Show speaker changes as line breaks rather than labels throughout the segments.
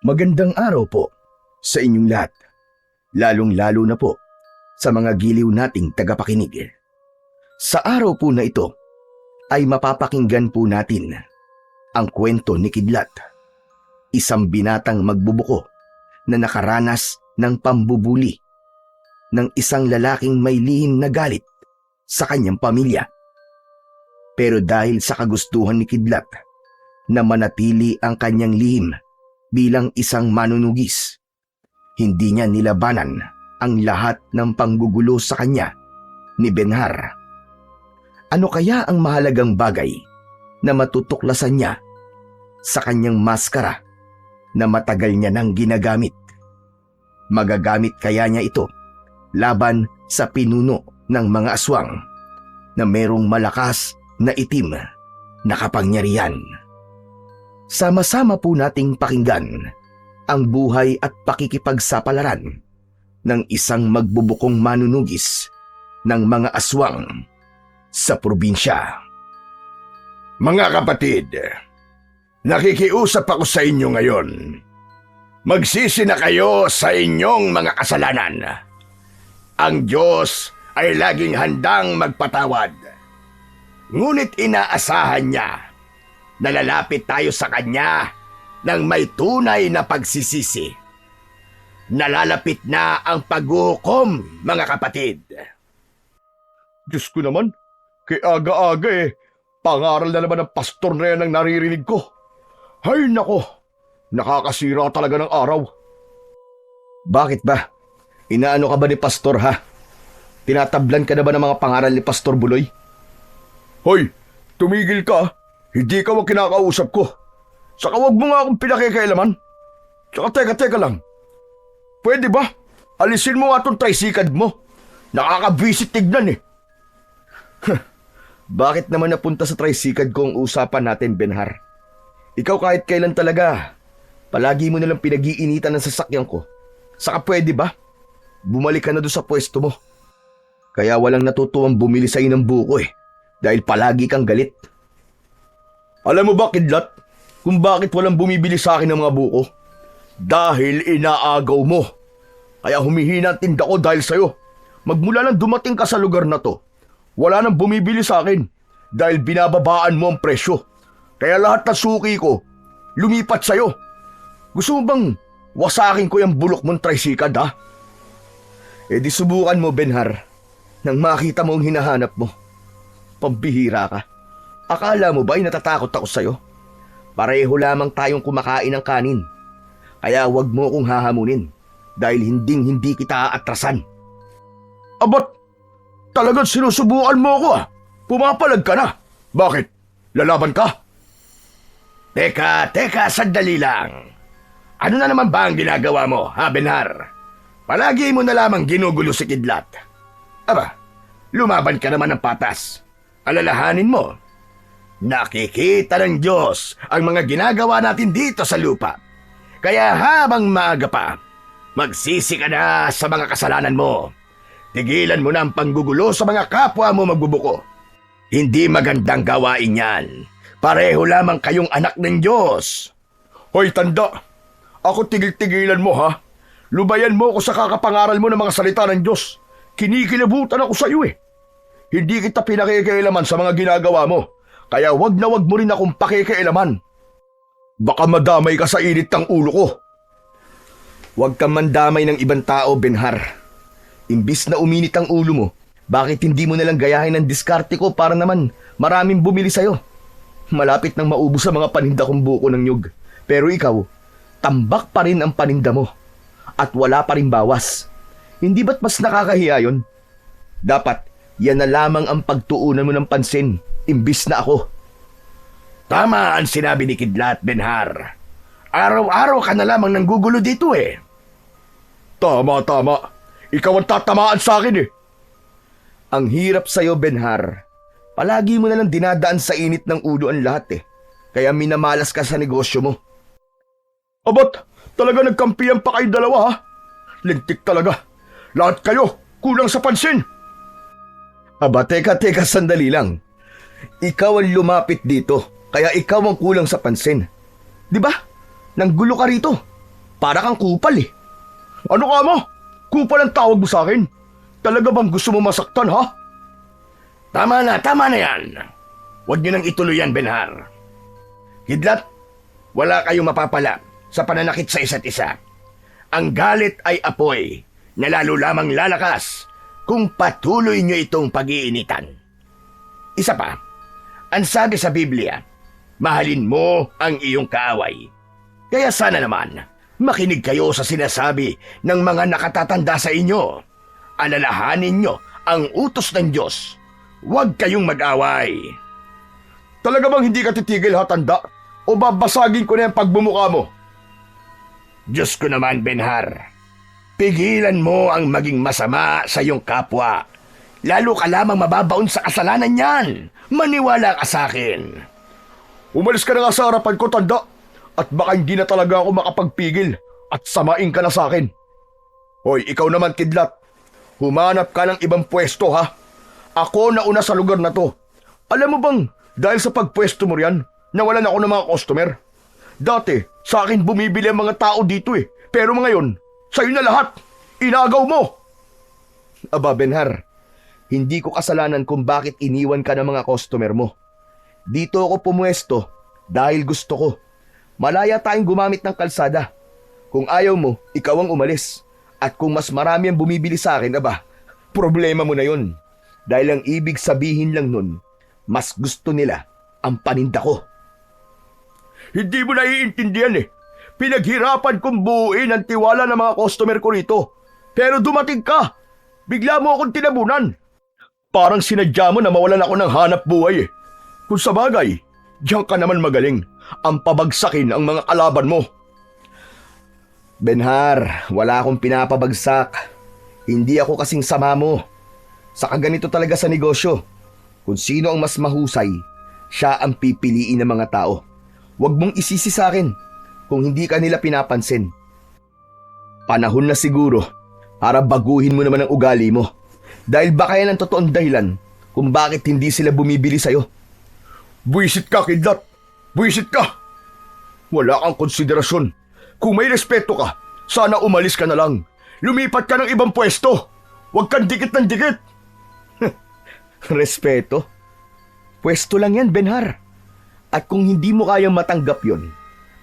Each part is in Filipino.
Magandang araw po sa inyong lahat, lalong-lalo na po sa mga giliw nating tagapakinig. Sa araw po na ito ay mapapakinggan po natin ang kwento ni Kidlat, isang binatang magbubuko na nakaranas ng pambubuli ng isang lalaking may lihim na galit sa kanyang pamilya. Pero dahil sa kagustuhan ni Kidlat na manatili ang kanyang lihim bilang isang manunugis, hindi niya nilabanan ang lahat ng panggugulo sa kanya ni Benhar. Ano kaya ang mahalagang bagay na matutuklasan niya sa kanyang maskara na matagal niya nang ginagamit? Magagamit kaya niya ito laban sa pinuno ng mga aswang na merong malakas na itim na kapangyarihan? Sama-sama po nating pakinggan ang buhay at pakikipagsapalaran ng isang magbubukong manunugis ng mga aswang sa probinsya.
Mga kapatid, nakikiusap ako sa inyo ngayon. Magsisi na kayo sa inyong mga kasalanan. Ang Diyos ay laging handang magpatawad. Ngunit inaasahan niya na lalapit tayo sa Kanya ng may tunay na pagsisisi. Nalalapit na ang paghuhukom, mga kapatid.
Diyos ko naman, kay aga-aga pangaral na naman ng pastor na yan ang naririnig ko. Hay nako, nakakasira talaga ng araw.
Bakit ba? Inaano ka ba ni pastor ha? Tinatablan ka na ba ng mga pangaral ni Pastor Buloy?
Hoy, tumigil ka. Hindi ka ang kinakausap ko. Saka wag mo nga akong pinakikialaman. Saka teka lang. Pwede ba? Alisin mo nga itong tricycad mo. Nakakabwisit tignan
Bakit naman napunta sa tricycad ko ang usapan natin, Benhar? Ikaw kahit kailan talaga, palagi mo nalang pinag-iinitan ng sasakyan ko. Saka pwede ba? Bumalik ka na doon sa pwesto mo. Kaya walang natutuwang bumili sa'yo ng buko dahil palagi kang galit.
Alam mo ba, Kidlat, kung bakit walang bumibili sa akin ng mga buko? Dahil inaagaw mo. Kaya humihina ang tinda ko dahil sa'yo. Magmula nang dumating ka sa lugar na to, wala nang bumibili sa akin dahil binababaan mo ang presyo. Kaya lahat na suki ko, lumipat sa'yo. Gusto mo bang wasakin ko yung bulok mong tricycad, ha?
Di subukan mo, Benhar, nang makita mo ang hinahanap mo. Pambihira ka. Akala mo ba ay natatakot ako sa'yo? Pareho lamang tayong kumakain ng kanin. Kaya wag mo akong hahamunin dahil hindi kita aatrasan.
Abat, talagang sinusubukan mo ako Pumapalag ka na. Bakit? Lalaban ka?
Teka, sandali lang. Ano na naman ba ang ginagawa mo, ha, Benhar? Palagi mo na lamang ginugulo si Kidlat. Aba, lumaban ka naman ng patas. Alalahanin mo, nakikita ng Diyos ang mga ginagawa natin dito sa lupa. Kaya habang maaga pa, magsisi ka na sa mga kasalanan mo. Tigilan mo na ang panggugulo sa mga kapwa mo magbubuko. Hindi magandang gawain yan. Pareho lamang kayong anak ng Diyos.
Hoy, tanda. Ako tigil-tigilan mo, ha? Lubayan mo ako sa kakapangaral mo ng mga salita ng Diyos. Kinikilabutan ako sa iyo Hindi kita pinakikialaman sa mga ginagawa mo. Kaya wag na wag mo rin akong pakikialaman. Baka madamay ka sa init ng ulo ko.
Huwag kang mandamay ng ibang tao, Benhar. Imbis na uminit ang ulo mo, bakit hindi mo nalang gayahin ang diskarte ko para naman maraming bumili sa'yo? Malapit nang maubos sa mga paninda kong buko ng nyug. Pero ikaw, tambak pa rin ang paninda mo. At wala pa rin bawas. Hindi ba't mas nakakahiya yun? Dapat, yan na lamang ang pagtuunan mo ng pansin, imbis na ako.
Tama ang sinabi ni Kidlat, Benhar. Araw-araw ka na lamang nanggugulo dito
Tama. Ikaw ang tatamaan sa akin
Ang hirap sa'yo, Benhar. Palagi mo nalang dinadaan sa init ng ulo ang lahat Kaya minamalas ka sa negosyo mo.
Abat, talaga nagkampihan pa kayo dalawa, ha? Lintik talaga. Lahat kayo, kulang sa pansin.
Aba, teka, sandali lang. Ikaw ang lumapit dito, kaya ikaw ang kulang sa pansin. Di ba? Nanggulo ka rito.
Para kang kupal eh. Ano ka mo? Kupal ang tawag mo sa akin? Talaga bang gusto mo masaktan ha?
Tama na yan. Huwag niyo nang ituloy yan, Benhar. Kidlat, wala kayong mapapala sa pananakit sa isa't isa. Ang galit ay apoy na lalo lamang lalakas kung patuloy niyo itong pag-iinitan. Isa pa, ang sabi sa Biblia, mahalin mo ang iyong kaaway. Kaya sana naman, makinig kayo sa sinasabi ng mga nakatatanda sa inyo. Alalahanin nyo ang utos ng Diyos. Huwag kayong mag-away.
Talaga bang hindi ka titigil ha, tanda? O babasagin ko na yung pagbumuka mo?
Diyos ko naman, Benhar. Pigilan mo ang maging masama sa iyong kapwa. Lalo ka lamang mababaon sa kasalanan niyan. Maniwala ka sa akin.
Umalis ka na nga sa harapan ko, tanda. At baka hindi na talaga ako makapagpigil at samain ka na sa akin. Hoy, ikaw naman, Kidlat. Humanap ka ng ibang pwesto, ha? Ako na una sa lugar na to. Alam mo bang, dahil sa pagpwesto mo riyan, nawalan ako ng mga customer. Dati, sa akin bumibili ang mga tao dito eh. Pero ngayon, sa'yo na lahat. Inagaw mo. Aba, Benhar, hindi ko kasalanan kung bakit iniwan ka ng mga customer mo. Dito ako pumwesto dahil gusto ko. Malaya tayong gumamit ng kalsada. Kung ayaw mo, ikaw ang umalis. At kung mas marami ang bumibili sa akin, aba, problema mo na yun. Dahil ang ibig sabihin lang nun, mas gusto nila ang paninda ko. Hindi mo naiintindihan eh. Pinaghirapan kong buuin ang tiwala ng mga customer ko rito. Pero dumating ka. Bigla mo akong tinabunan. Parang sinadya mo na mawalan ako ng hanap buhay eh. Kung sa bagay, diyan ka naman magaling. Ang pabagsakin ang mga kalaban mo. Benhar, wala akong pinapabagsak. Hindi ako kasing sama mo. Saka ganito talaga sa negosyo. Kung sino ang mas mahusay, siya ang pipiliin ng mga tao. Huwag mong isisi sa akin kung hindi ka nila pinapansin. Panahon na siguro para baguhin mo naman ang ugali mo. Dahil baka yan ang totoong dahilan kung bakit hindi sila bumibili sa'yo. Buwisit ka, Kidlat! Buwisit ka! Wala kang konsiderasyon. Kung may respeto ka, sana umalis ka na lang. Lumipat ka ng ibang pwesto. Huwag kang dikit ng dikit. Respeto? Pwesto lang yan, Benhar. At kung hindi mo kayang matanggap yon,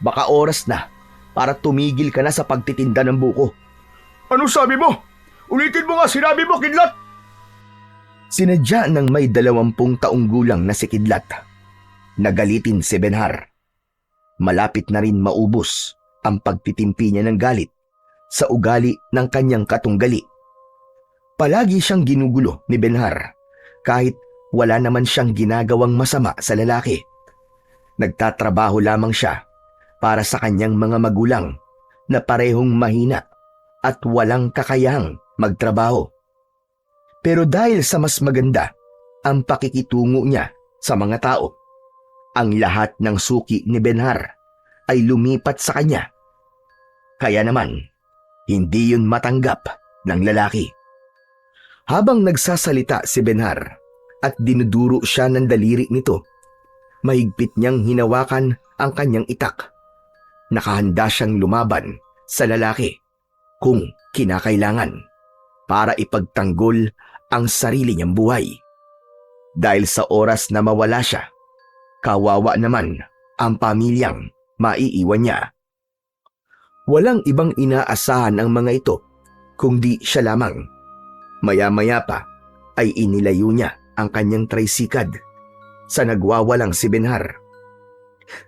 baka oras na para tumigil ka na sa pagtitinda ng buko. Ano sabi mo? Ulitin mo nga sinabi mo, Kidlat! Sinadya ng may 20 taong gulang na si Kidlat. Nagalitin si Benhar. Malapit na rin maubos ang pagtitimpi niya ng galit sa ugali ng kanyang katunggali. Palagi siyang ginugulo ni Benhar kahit wala naman siyang ginagawang masama sa lalaki. Nagtatrabaho lamang siya para sa kanyang mga magulang na parehong mahina at walang kakayahang magtrabaho. Pero dahil sa mas maganda ang pakikitungo niya sa mga tao, ang lahat ng suki ni Benhar ay lumipat sa kanya. Kaya naman, hindi yun matanggap ng lalaki. Habang nagsasalita si Benhar at dinuduro siya ng daliri nito, mahigpit niyang hinawakan ang kanyang itak. Nakahanda siyang lumaban sa lalaki kung kinakailangan para ipagtanggol ang sarili niyang buhay. Dahil sa oras na mawala siya, kawawa naman ang pamilyang maiiwan niya. Walang ibang inaasahan ang mga ito kundi siya lamang. Maya-maya pa ay inilayo niya ang kanyang tricycad sa nagwawalang si Benhar.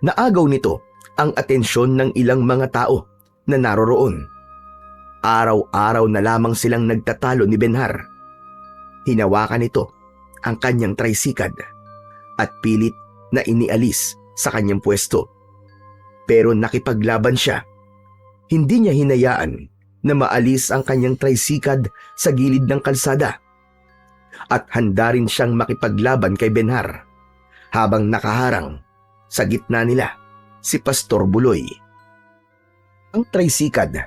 Naagaw nito ang atensyon ng ilang mga tao na naroroon. Araw-araw na lamang silang nagtatalo ni Benhar. Hinawakan nito ang kanyang tricycad at pilit na inialis sa kanyang pwesto. Pero nakipaglaban siya. Hindi niya hinayaan na maalis ang kanyang tricycad sa gilid ng kalsada. At handa rin siyang makipaglaban kay Benhar habang nakaharang sa gitna nila si Pastor Buloy. Ang tricycad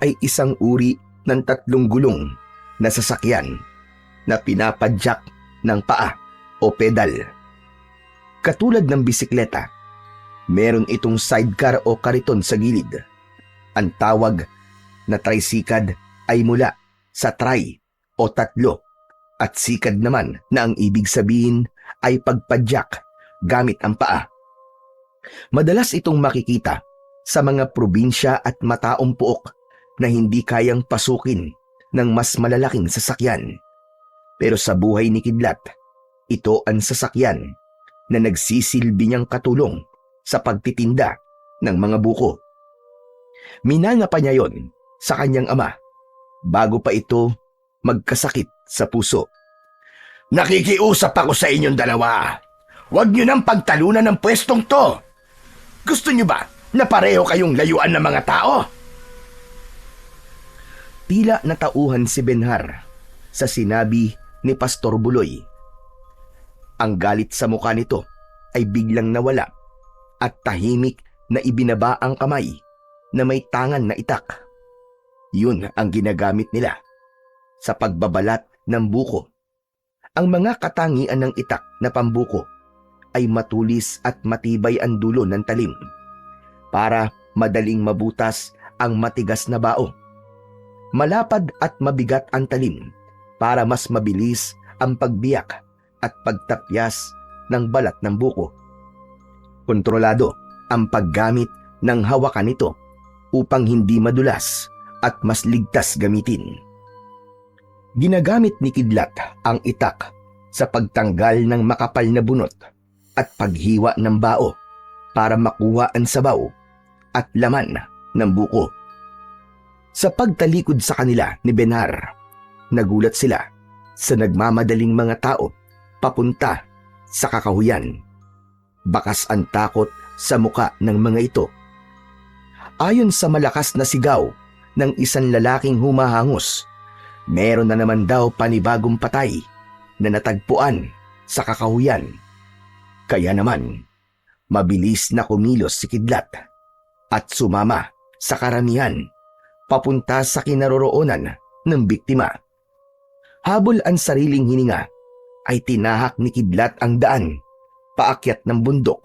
ay isang uri ng 3 gulong na sasakyan na pinapadyak ng paa o pedal. Katulad ng bisikleta, meron itong sidecar o kariton sa gilid.
Ang tawag na trisikad ay mula sa tri o tatlo at sikad naman na ang ibig sabihin ay pagpadyak gamit ang paa. Madalas itong makikita sa mga probinsya at mataong puok na hindi kayang pasukin ng mas malalaking sasakyan. Pero sa buhay ni Kidlat, ito ang sasakyan na nagsisilbi niyang katulong sa pagtitinda ng mga buko. Minana pa niya yon sa kanyang ama bago pa ito magkasakit sa puso.
Nakikiusap ako sa inyong dalawa. Huwag niyo nang pagtalunan ng pwestong to. Gusto niyo ba na pareho kayong layuan ng mga tao?
Tila natauhan si Benhar sa sinabi ni Pastor Buloy. Ang galit sa mukha nito ay biglang nawala at tahimik na ibinaba ang kamay na may tangan na itak. Yun ang ginagamit nila sa pagbabalat ng buko. Ang mga katangian ng itak na pambuko ay matulis at matibay ang dulo ng talim para madaling mabutas ang matigas na bao. Malapad at mabigat ang talim para mas mabilis ang pagbiyak at pagtapyas ng balat ng buko. Kontrolado ang paggamit ng hawakan nito upang hindi madulas at mas ligtas gamitin. Ginagamit ni Kidlat ang itak sa pagtanggal ng makapal na bunot at paghiwa ng bao para makuha ang sabaw at laman ng buko. Sa pagtalikod sa kanila ni Benhar, nagulat sila sa nagmamadaling mga tao papunta sa kakahuyan. Bakas ang takot sa muka ng mga ito. Ayon sa malakas na sigaw ng isang lalaking humahangos, meron na naman daw panibagong patay na natagpuan sa kakahuyan. Kaya naman, mabilis na kumilos si Kidlat at sumama sa karamihan papunta sa kinaroroonan ng biktima. Habol ang sariling hininga ay tinahak ni Kidlat ang daan paakyat ng bundok.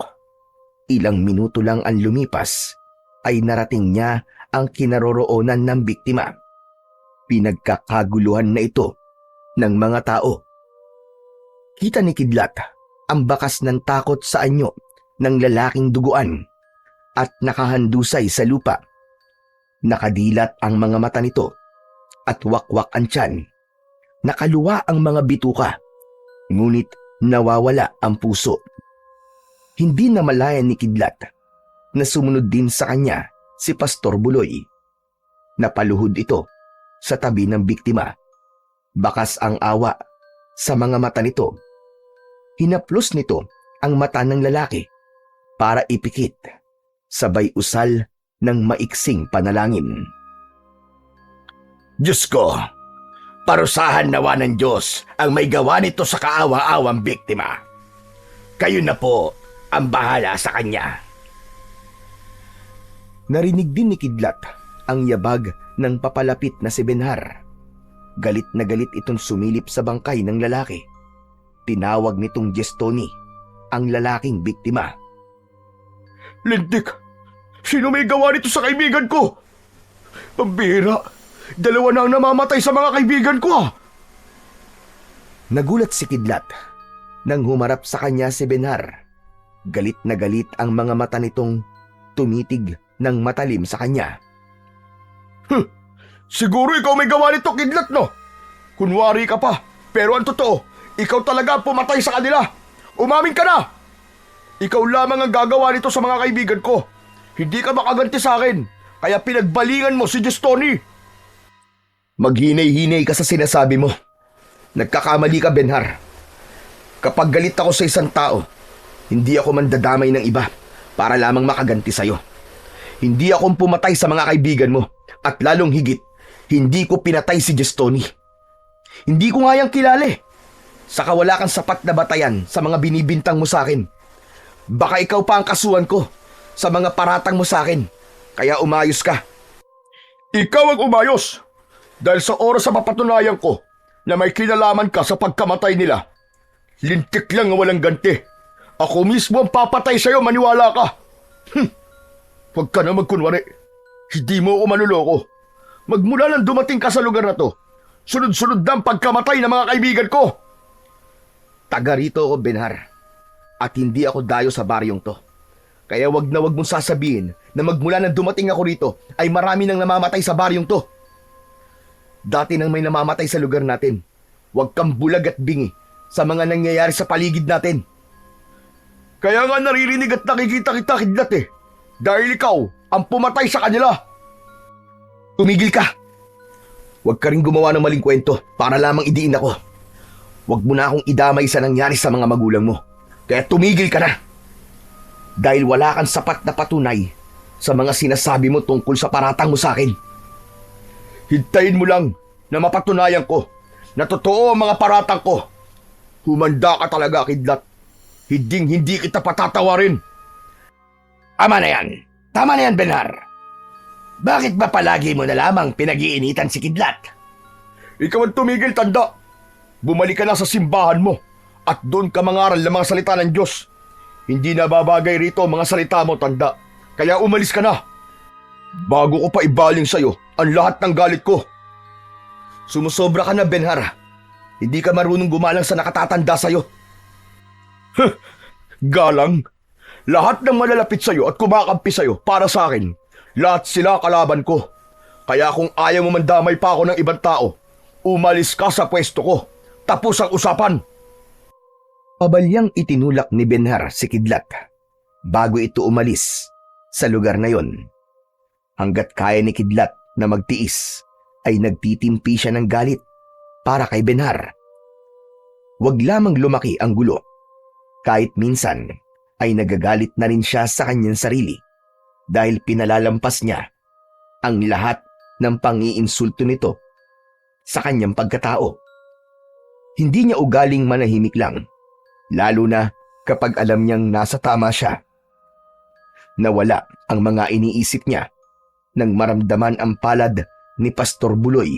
Ilang minuto lang ang lumipas ay narating niya ang kinaroroonan ng biktima. Pinagkakaguluhan na ito ng mga tao. Kita ni Kidlat ang bakas ng takot sa anyo ng lalaking duguan at nakahandusay sa lupa. Nakadilat ang mga mata nito at wakwak ang tiyan. Nakaluwa ang mga bituka, ngunit nawawala ang puso. Hindi namalayan ni Kidlat na sumunod din sa kanya si Pastor Buloy. Napaluhod ito sa tabi ng biktima. Bakas ang awa sa mga mata nito. Hinaplos nito ang mata ng lalaki para ipikit, sabay usal ng maiksing panalangin.
Diyos ko, parusahan nawa ng Diyos ang may gawa nito sa kaawa-awang biktima. Kayo na po ang bahala sa kanya.
Narinig din ni Kidlat ang yabag ng papalapit na si Benhar. Galit na galit itong sumilip sa bangkay ng lalaki. Tinawag nitong Jestoni ang lalaking biktima.
Lintik! Sino may gawa nito sa kaibigan ko? Pambihira! Dalawa na ang namamatay sa mga kaibigan ko!
Nagulat si Kidlat nang humarap sa kanya si Benhar. Galit na galit ang mga mata nitong tumitig ng matalim sa kanya.
Siguro ikaw may gawa nito, Kidlat, no? Kunwari ka pa, pero ang totoo, ikaw talaga ang pumatay sa kanila. Umamin ka na! Ikaw lamang ang gagawa nito sa mga kaibigan ko. Hindi ka makaganti sa akin, kaya pinagbalingan mo si Jestoni.
Maghinay-hinay ka sa sinasabi mo. Nagkakamali ka, Benhar. Kapag galit ako sa isang tao, hindi ako mandadamay ng iba para lamang makaganti sa'yo. Hindi akong pumatay sa mga kaibigan mo at lalong higit, hindi ko pinatay si Jestoni. Hindi ko nga yang kilala eh. Saka wala kang sapat na batayan sa mga binibintang mo sa akin. Baka ikaw pa ang kasuhan ko sa mga paratang mo sa akin, kaya umayos ka.
Ikaw ang umayos dahil sa oras sa mapatunayan ko na may kinalaman ka sa pagkamatay nila. Lintik lang ang walang ganti. Ako mismo ang papatay sa'yo, maniwala ka. Huwag ka na magkunwari. Hindi mo ako manuloko. Magmula nang dumating ka sa lugar na to, sunod-sunod na ang pagkamatay ng mga kaibigan ko.
Taga rito ako, Benhar. At hindi ako dayo sa baryong to. Kaya wag na wag mong sasabihin na magmula nang dumating ako rito ay marami nang namamatay sa baryong to. Dati nang may namamatay sa lugar natin. Huwag kang bulag at bingi sa mga nangyayari sa paligid natin.
Kaya nga naririnig at nakikita kita, Kidlat eh. Dahil ikaw ang pumatay sa kanila.
Tumigil ka! Huwag ka rin gumawa ng maling kwento para lamang idiin ako. Huwag mo na akong idamay sa nangyari sa mga magulang mo. Kaya tumigil ka na! Dahil wala kang sapat na patunay sa mga sinasabi mo tungkol sa paratang mo sa akin.
Hintayin mo lang na mapatunayan ko na totoo ang mga paratang ko. Humanda ka talaga, Kidlat. Hindi kita patatawarin.
Ama na yan. Tama na yan, Benhar. Bakit ba palagi mo na lamang pinag-iinitan si Kidlat?
Ikaw ang tumigil, tanda. Bumalik ka na sa simbahan mo at doon ka mangaral ng mga salita ng Diyos. Hindi na babagay rito ang mga salita mo, tanda. Kaya umalis ka na. Bago ko pa ibaling sa'yo ang lahat ng galit ko.
Sumusobra ka na, Benhar. Hindi ka marunong gumalang sa nakatatanda sa'yo.
Galang? Lahat ng malalapit sa'yo at kumakampi sa'yo para sa akin, lahat sila kalaban ko. Kaya kung ayaw mo mandamay pa ako ng ibang tao, umalis ka sa pwesto ko. Tapos ang usapan.
Pabalyang itinulak ni Benhar si Kidlat bago ito umalis sa lugar na yon. Hanggat kaya ni Kidlat na magtiis, ay nagtitimpi siya ng galit para kay Benhar. Huwag lamang lumaki ang gulo. Kahit minsan ay nagagalit na rin siya sa kanyang sarili dahil pinalalampas niya ang lahat ng pang-iinsulto nito sa kanyang pagkatao. Hindi niya ugaling manahimik lang, lalo na kapag alam niyang nasa tama siya. Nawala ang mga iniisip niya nang maramdaman ang palad ni Pastor Buloy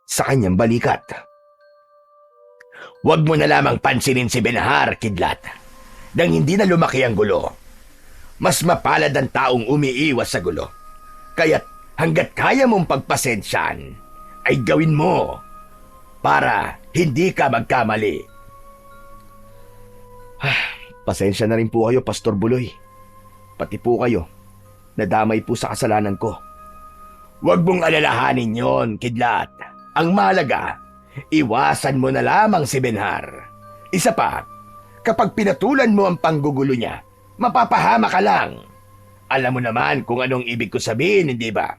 sa kanyang balikat.
Huwag mo na lamang pansinin si Benhar, Kidlat, nang hindi na lumaki ang gulo. Mas mapalad ang taong umiiwas sa gulo. Kaya't hanggat kaya mong pagpasensyahan, ay gawin mo para hindi ka magkamali.
Pasensya na rin po kayo, Pastor Buloy. Pati po kayo, nadamay po sa kasalanan ko.
Huwag mong alalahanin yon, Kidlat. Ang mahalaga, iwasan mo na lamang si Benhar. Isa pa, kapag pinatulan mo ang panggugulo niya, mapapahama ka lang. Alam mo naman kung anong ibig ko sabihin, hindi ba?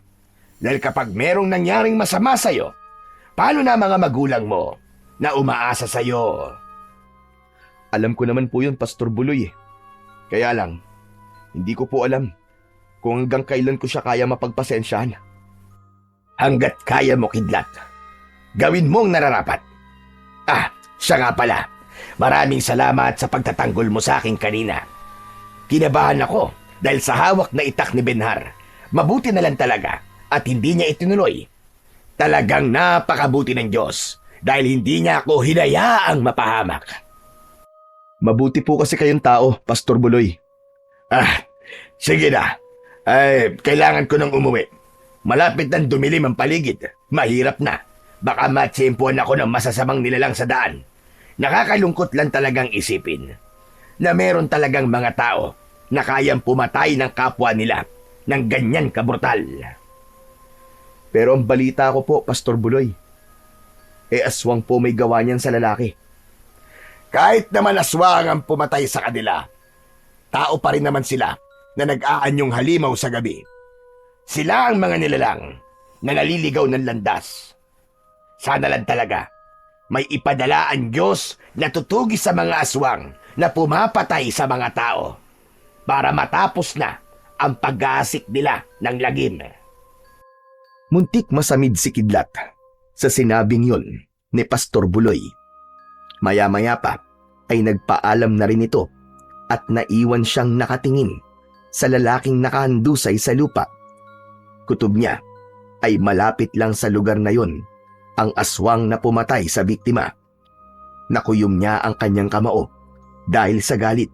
Dahil kapag merong nangyaring masama sa'yo, paano na mga magulang mo na umaasa sa'yo?
Alam ko naman po yun, Pastor Buloy. Kaya lang, hindi ko po alam kung hanggang kailan ko siya kaya mapagpasensyahan.
Hanggat kaya mo, Kidlat, gawin mong nararapat. Siya nga pala. Maraming salamat sa pagtatanggol mo sa akin kanina. Kinabahan ako dahil sa hawak na itak ni Benhar. Mabuti na lang talaga at hindi niya itinuloy. Talagang napakabuti ng Diyos dahil hindi niya ako hinayaang mapahamak.
Mabuti po kasi kayong tao, Pastor Buloy.
Sige na. Kailangan ko nang umuwi. Malapit nang dumilim ang paligid. Mahirap na. Baka matsimpuan ako ng masasamang nilalang sa daan. Nakakalungkot lang talagang isipin na meron talagang mga tao na kayang pumatay ng kapwa nila ng ganyan kabrutal.
Pero ang balita ko po, Pastor Buloy, aswang po may gawa niyan sa lalaki.
Kahit naman aswang ang pumatay sa kanila, tao pa rin naman sila na nag-aanyong halimaw sa gabi. Sila ang mga nilalang na naliligaw ng landas. Sana lang talaga may ipadala ang Diyos na tutugis sa mga aswang na pumapatay sa mga tao para matapos na ang pag-aasik nila ng lagim.
Muntik masamid si Kidlat sa sinabing yun ni Pastor Buloy. Maya-maya pa ay nagpaalam na rin ito at naiwan siyang nakatingin sa lalaking nakahandusay sa lupa. Kutob niya ay malapit lang sa lugar na yon ang aswang na pumatay sa biktima. Nakuyom niya ang kanyang kamao dahil sa galit.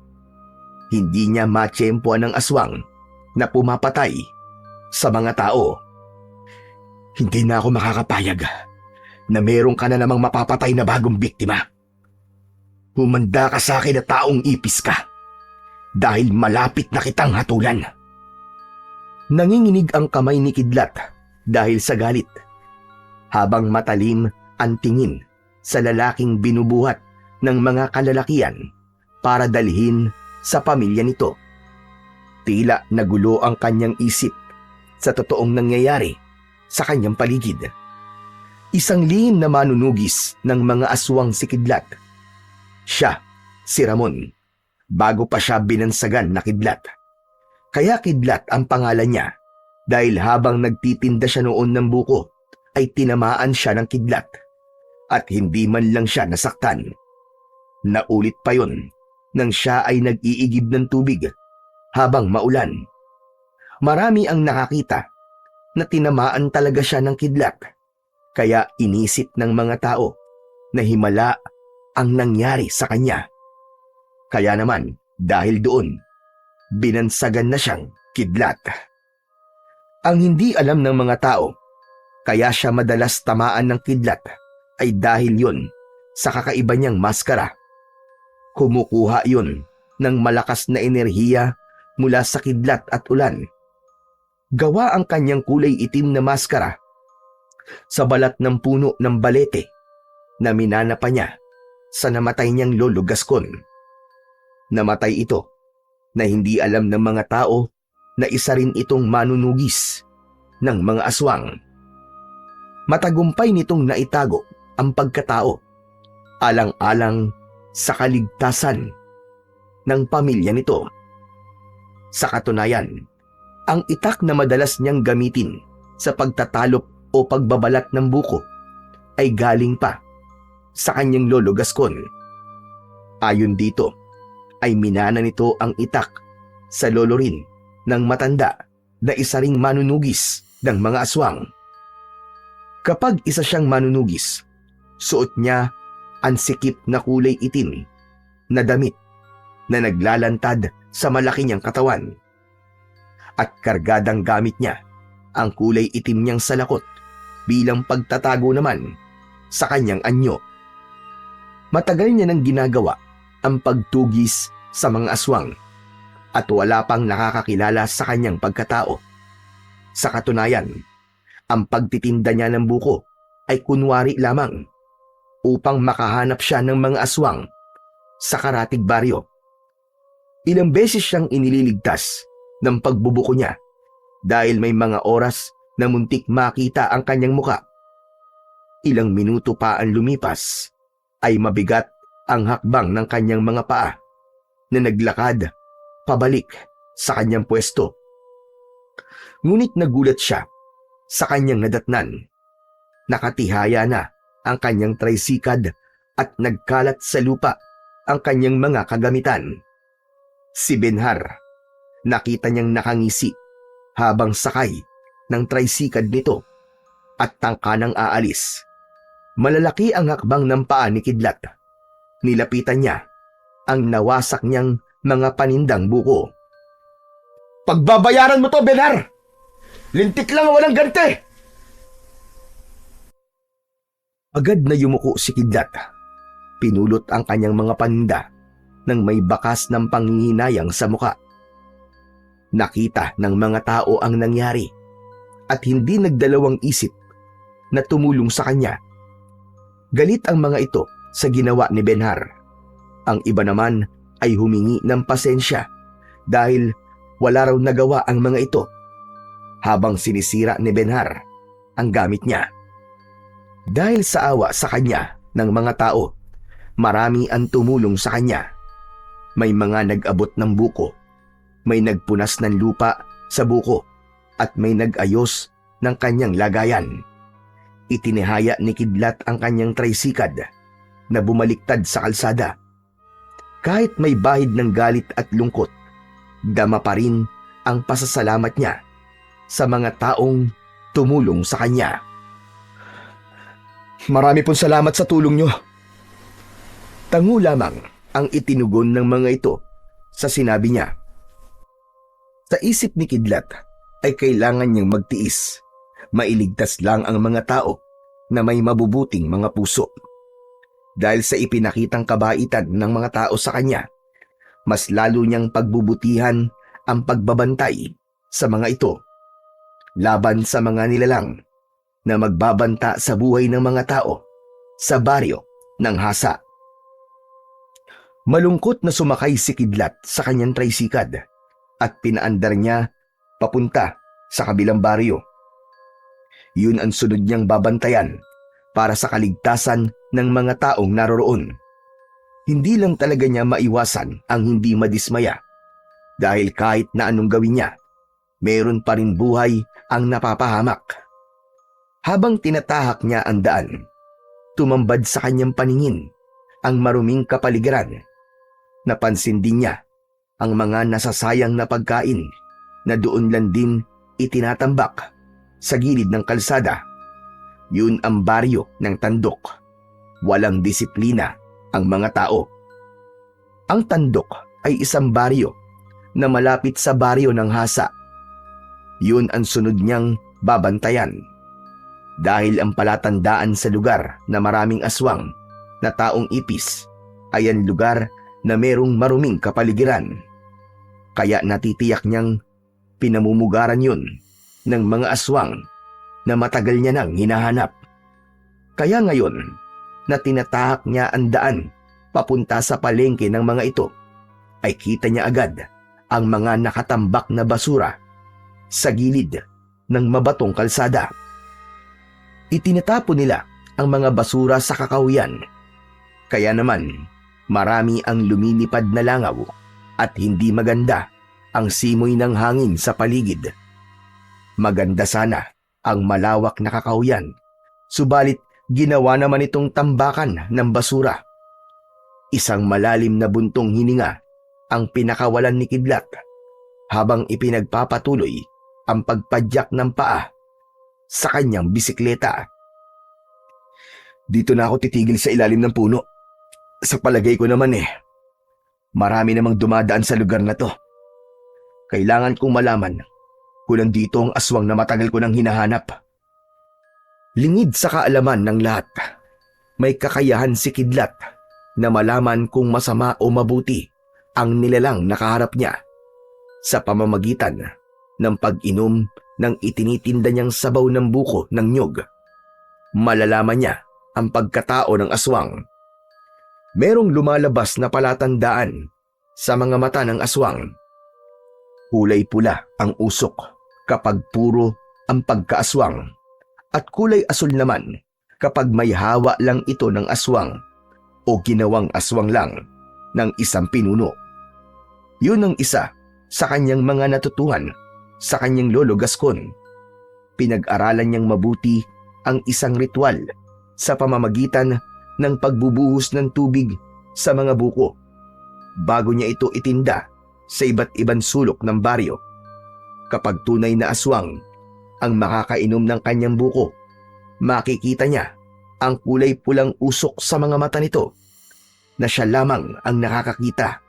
Hindi niya matsyempoan ng aswang na pumapatay sa mga tao. Hindi na ako makakapayag na meron ka na namang mapapatay na bagong biktima. Humanda ka sa akin na taong ipis ka dahil malapit na kitang hatulan. Nanginginig ang kamay ni Kidlat dahil sa galit, habang matalim ang tingin sa lalaking binubuhat ng mga kalalakian para dalhin sa pamilya nito. Tila nagulo ang kanyang isip sa totoong nangyayari sa kanyang paligid. Isang lihim na manunugis ng mga aswang si Kidlat. Siya, si Ramon, bago pa siya binansagan na Kidlat. Kaya Kidlat ang pangalan niya dahil habang nagtitinda siya noon ng buko ay tinamaan siya ng kidlat at hindi man lang siya nasaktan. Naulit pa yon nang siya ay nag-iigib ng tubig habang maulan. Marami ang nakakita na tinamaan talaga siya ng kidlat, kaya inisip ng mga tao na himala ang nangyari sa kanya. Kaya naman dahil doon, binansagan na siyang kidlat. Ang hindi alam ng mga tao kaya siya madalas tamaan ng kidlat ay dahil yon sa kakaiba niyang maskara. Kumukuha yon ng malakas na enerhiya mula sa kidlat at ulan. Gawa ang kanyang kulay itim na maskara sa balat ng puno ng balete na minana pa niya sa namatay niyang lolo Gascon. Namatay ito na hindi alam ng mga tao na isa rin itong manunugis ng mga aswang. Matagumpay nitong naitago ang pagkatao, alang-alang sa kaligtasan ng pamilya nito. Sa katunayan, ang itak na madalas niyang gamitin sa pagtatalop o pagbabalat ng buko ay galing pa sa kanyang lolo Gascon. Ayon dito, ay minana nito ang itak sa lolo rin ng matanda na isa ring manunugis ng mga aswang. Kapag isa siyang manunugis, suot niya ang sikip na kulay itim na damit na naglalantad sa malaki niyang katawan. At kargadang gamit niya ang kulay itim niyang salakot bilang pagtatago naman sa kanyang anyo. Matagal niya nang ginagawa ang pagtugis sa mga aswang at wala pang nakakakilala sa kanyang pagkatao. Sa katunayan, ang pagtitinda niya ng buko ay kunwari lamang upang makahanap siya ng mga aswang sa karatig baryo. Ilang beses siyang inililigtas ng pagbubuko niya dahil may mga oras na muntik makita ang kanyang muka. Ilang minuto pa ang lumipas ay mabigat ang hakbang ng kanyang mga paa na naglakad pabalik sa kanyang pwesto. Ngunit nagulat siya sa kanyang nadatnan. Nakatihaya na ang kanyang tricycad at nagkalat sa lupa ang kanyang mga kagamitan. Si Benhar, nakita niyang nakangisi habang sakay ng tricycad nito at tangka ng aalis. Malalaki ang hakbang ng paa ni Kidlat. Nilapitan niya ang nawasak niyang mga panindang buko.
Pagbabayaran mo to, Benhar! Lintik lang walang gante!
Agad na yumuko si Kidlat. Pinulot ang kanyang mga paninda nang may bakas ng panghihinayang sa muka. Nakita ng mga tao ang nangyari at hindi nagdalawang isip na tumulong sa kanya. Galit ang mga ito sa ginawa ni Benhar. Ang iba naman ay humingi ng pasensya dahil wala raw nagawa ang mga ito habang sinisira ni Benhar ang gamit niya. Dahil sa awa sa kanya ng mga tao, marami ang tumulong sa kanya. May mga nag-abot ng buko, may nagpunas ng lupa sa buko, at may nag-ayos ng kanyang lagayan. Itinihaya ni Kidlat ang kanyang tricycad na bumaliktad sa kalsada. Kahit may bahid ng galit at lungkot, dama pa rin ang pasasalamat niya sa mga taong tumulong sa kanya.
Marami pong salamat sa tulong nyo.
Tango lamang ang itinugon ng mga ito sa sinabi niya. Sa isip ni Kidlat ay kailangan niyang magtiis. Mailigtas lang ang mga tao na may mabubuting mga puso. Dahil sa ipinakitang kabaitan ng mga tao sa kanya, mas lalo niyang pagbubutihan ang pagbabantay sa mga ito laban sa mga nilalang na magbabanta sa buhay ng mga tao sa baryo ng Hasa. Malungkot na sumakay si Kidlat sa kanyang tricycad at pinaandar niya papunta sa kabilang baryo. Yun ang sunod niyang babantayan para sa kaligtasan ng mga taong naroroon. Hindi lang talaga niya maiwasan ang hindi madismaya dahil kahit na anong gawin niya, meron pa rin buhay ang napapahamak. Habang tinatahak niya ang daan, tumambad sa kanyang paningin ang maruming kapaligiran. Napansin din niya ang mga nasasayang na pagkain na doon lang din itinatambak sa gilid ng kalsada. Yun ang baryo ng Tandok. Walang disiplina ang mga tao. Ang Tandok ay isang baryo na malapit sa baryo ng Hasa. Yun ang sunod niyang babantayan. Dahil ang palatandaan sa lugar na maraming aswang na taong ipis ay ang lugar na merong maruming kapaligiran. Kaya natitiyak niyang pinamumugaran yun ng mga aswang na matagal niya nang hinahanap. Kaya ngayon na tinatahak niya ang daan papunta sa palengke ng mga ito, ay kita niya agad ang mga nakatambak na basura sa gilid ng mabatong kalsada. Itinatapon nila ang mga basura sa kakahuyan. Kaya naman, marami ang lumilipad na langaw at hindi maganda ang simoy ng hangin sa paligid. Maganda sana ang malawak na kakahuyan, subalit ginawa naman itong tambakan ng basura. Isang malalim na buntong hininga ang pinakawalan ni Kidlat habang ipinagpapatuloy ang pagpadyak ng paa sa kanyang bisikleta. Dito na ako titigil sa ilalim ng puno. Sa palagay ko naman marami namang dumadaan sa lugar na to. Kailangan kong malaman kung nandito ang aswang na matagal ko nang hinahanap. Lingid sa kaalaman ng lahat, may kakayahan si Kidlat na malaman kung masama o mabuti ang nilalang nakaharap niya sa pamamagitan ng pag-inom ng itinitinda niyang sabaw ng buko ng nyog. Malalaman niya ang pagkatao ng aswang. Merong lumalabas na palatandaan sa mga mata ng aswang. Kulay pula ang usok kapag puro ang pagkaaswang at kulay asul naman kapag may hawa lang ito ng aswang o ginawang aswang lang ng isang pinuno. Yun ang isa sa kanyang mga natutuhan sa kanyang lolo Gascon. Pinag-aralan niyang mabuti ang isang ritual sa pamamagitan ng pagbubuhos ng tubig sa mga buko bago niya ito itinda sa iba't ibang sulok ng baryo. Kapag tunay na aswang ang makakainom ng kanyang buko, makikita niya ang kulay pulang usok sa mga mata nito na siya lamang ang nakakakita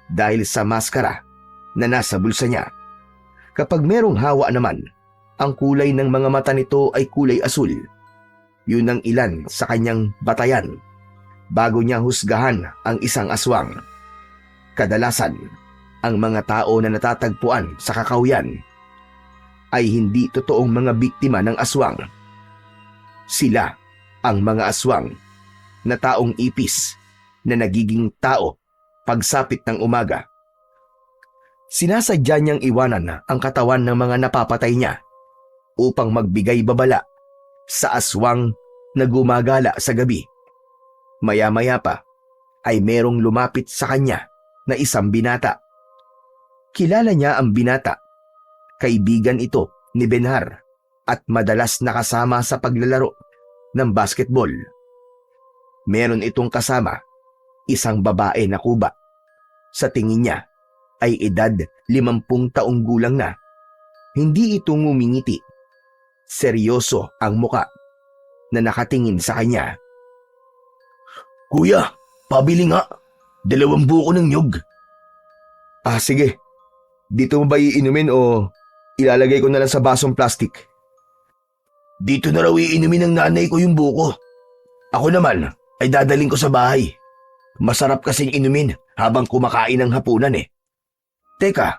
dahil sa maskara na nasa bulsa niya. Kapag merong hawa naman, ang kulay ng mga mata nito ay kulay asul. Yun ang ilan sa kanyang batayan bago niya husgahan ang isang aswang. Kadalasan, ang mga tao na natatagpuan sa kakahuyan ay hindi totoong mga biktima ng aswang. Sila ang mga aswang na taong ipis na nagiging tao pagsapit ng umaga. Sinasadya niyang iwanan ang katawan ng mga napapatay niya upang magbigay babala sa aswang na gumagala sa gabi. Maya-maya pa ay merong lumapit sa kanya na isang binata. Kilala niya ang binata. Kaibigan ito ni Benhar at madalas nakasama sa paglalaro ng basketball. Meron itong kasama, isang babae na kuba. Sa tingin niya ay edad 50 taong gulang na. Hindi ito ngumingiti. Seryoso ang muka na nakatingin sa kanya.
Kuya, pabili nga. 2 buko ng nyog.
Sige. Dito mo ba iinumin o
Ilalagay ko na lang sa basong plastic.
Dito na raw iinumin ng nanay ko yung buko. Ako naman ay dadaling ko sa bahay. Masarap kasing inumin habang kumakain ng hapunan eh. Teka,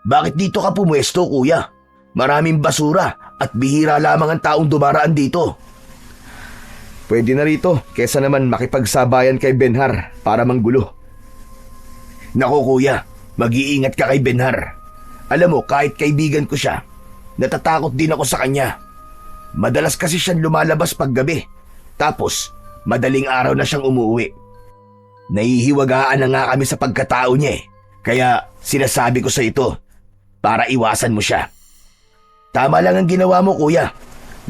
bakit dito ka pumwesto kuya? Maraming basura at bihira lamang ang taong dumaraan dito.
Pwede na rito, kesa naman makipagsabayan kay Benhar para manggulo.
Naku kuya, mag-iingat ka kay Benhar. Alam mo, kahit kaibigan ko siya, natatakot din ako sa kanya. Madalas kasi siyang lumalabas paggabi. Tapos, madaling araw na siyang umuwi. Nahihiwagaan na nga kami sa pagkatao niya eh. Kaya sinasabi ko sa ito, para iwasan mo siya. Tama lang ang ginawa mo kuya.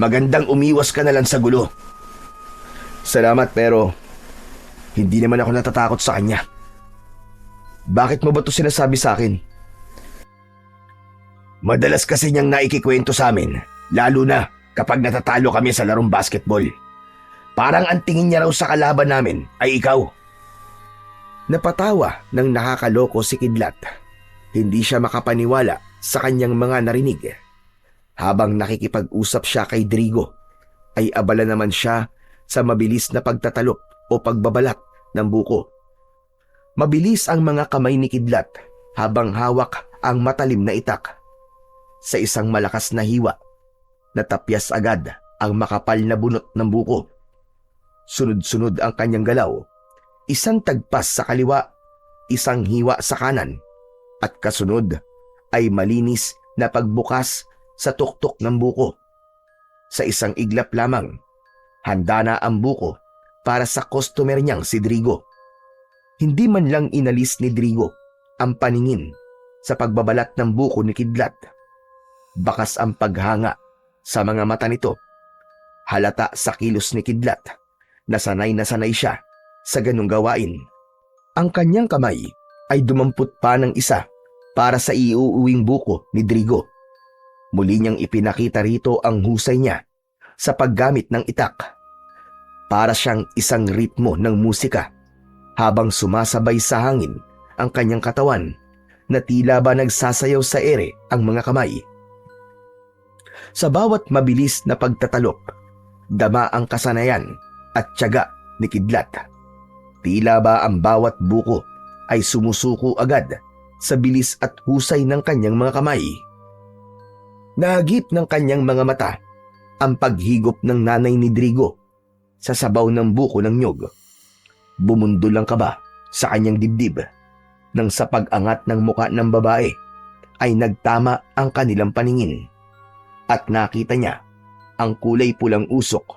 Magandang umiwas ka na lang sa gulo.
Salamat pero hindi naman ako natatakot sa kanya. Bakit mo ba ito sinasabi sa akin?
Madalas kasi niyang naikikwento sa amin, lalo na kapag natatalo kami sa larong basketball. Parang ang tingin niya raw sa kalaban namin ay ikaw.
Napatawa ng nakakaloko si Kidlat. Hindi siya makapaniwala sa kanyang mga narinig. Habang nakikipag-usap siya kay Drigo, ay abala naman siya sa mabilis na pagtatalop o pagbabalat ng buko. Mabilis ang mga kamay ni Kidlat habang hawak ang matalim na itak. Sa isang malakas na hiwa, natapyas agad ang makapal na bunot ng buko. Sunod-sunod ang kanyang galaw, isang tagpas sa kaliwa, isang hiwa sa kanan, at kasunod ay malinis na pagbukas sa tuktok ng buko. Sa isang iglap lamang, handa na ang buko para sa customer niyang si Drigo. Hindi man lang inalis ni Drigo ang paningin sa pagbabalat ng buko ni Kidlat. Bakas ang paghanga sa mga mata nito. Halata sa kilos ni Kidlat na sanay siya sa ganung gawain. Ang kanyang kamay ay dumampot pa ng isa para sa iuuwing buko ni Drigo. Muli niyang ipinakita rito ang husay niya sa paggamit ng itak. Para siyang isang ritmo ng musika habang sumasabay sa hangin ang kanyang katawan na tila ba nagsasayaw sa ere ang mga kamay. Sa bawat mabilis na pagtatalok, dama ang kasanayan at tiyaga ni Kidlat. Tila ba ang bawat buko ay sumusuko agad sa bilis at husay ng kanyang mga kamay. Nahagip ng kanyang mga mata ang paghigop ng nanay ni Drigo sa sabaw ng buko ng nyog. Bumundol ang kaba sa kanyang dibdib nang sa pag-angat ng muka ng babae ay nagtama ang kanilang paningin at nakita niya ang kulay pulang usok.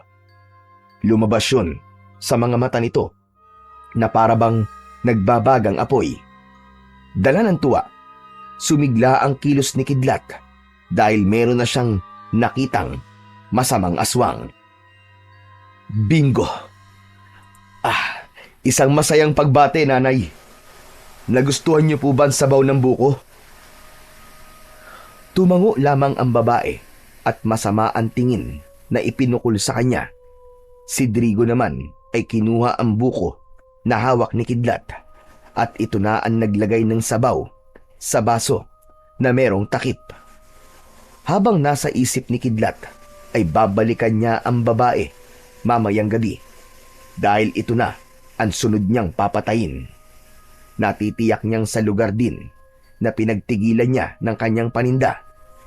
Lumabas yun sa mga mata nito na parabang nagbabagang apoy. Dala ng tuwa, sumigla ang kilos ni Kidlat dahil meron na siyang nakitang masamang aswang. Bingo! Isang masayang pagbate, nanay. Nagustuhan niyo po ba ang sabaw ng buko? Tumango lamang ang babae at masama ang tingin na ipinukol sa kanya. Si Drigo naman ay kinuha ang buko na hawak ni Kidlat at ito na ang naglagay ng sabaw sa baso na merong takip. Habang nasa isip ni Kidlat ay babalikan niya ang babae mamayang gabi dahil ito na ang sunod niyang papatayin. Natitiyak niyang sa lugar din na pinagtigilan niya ng kanyang paninda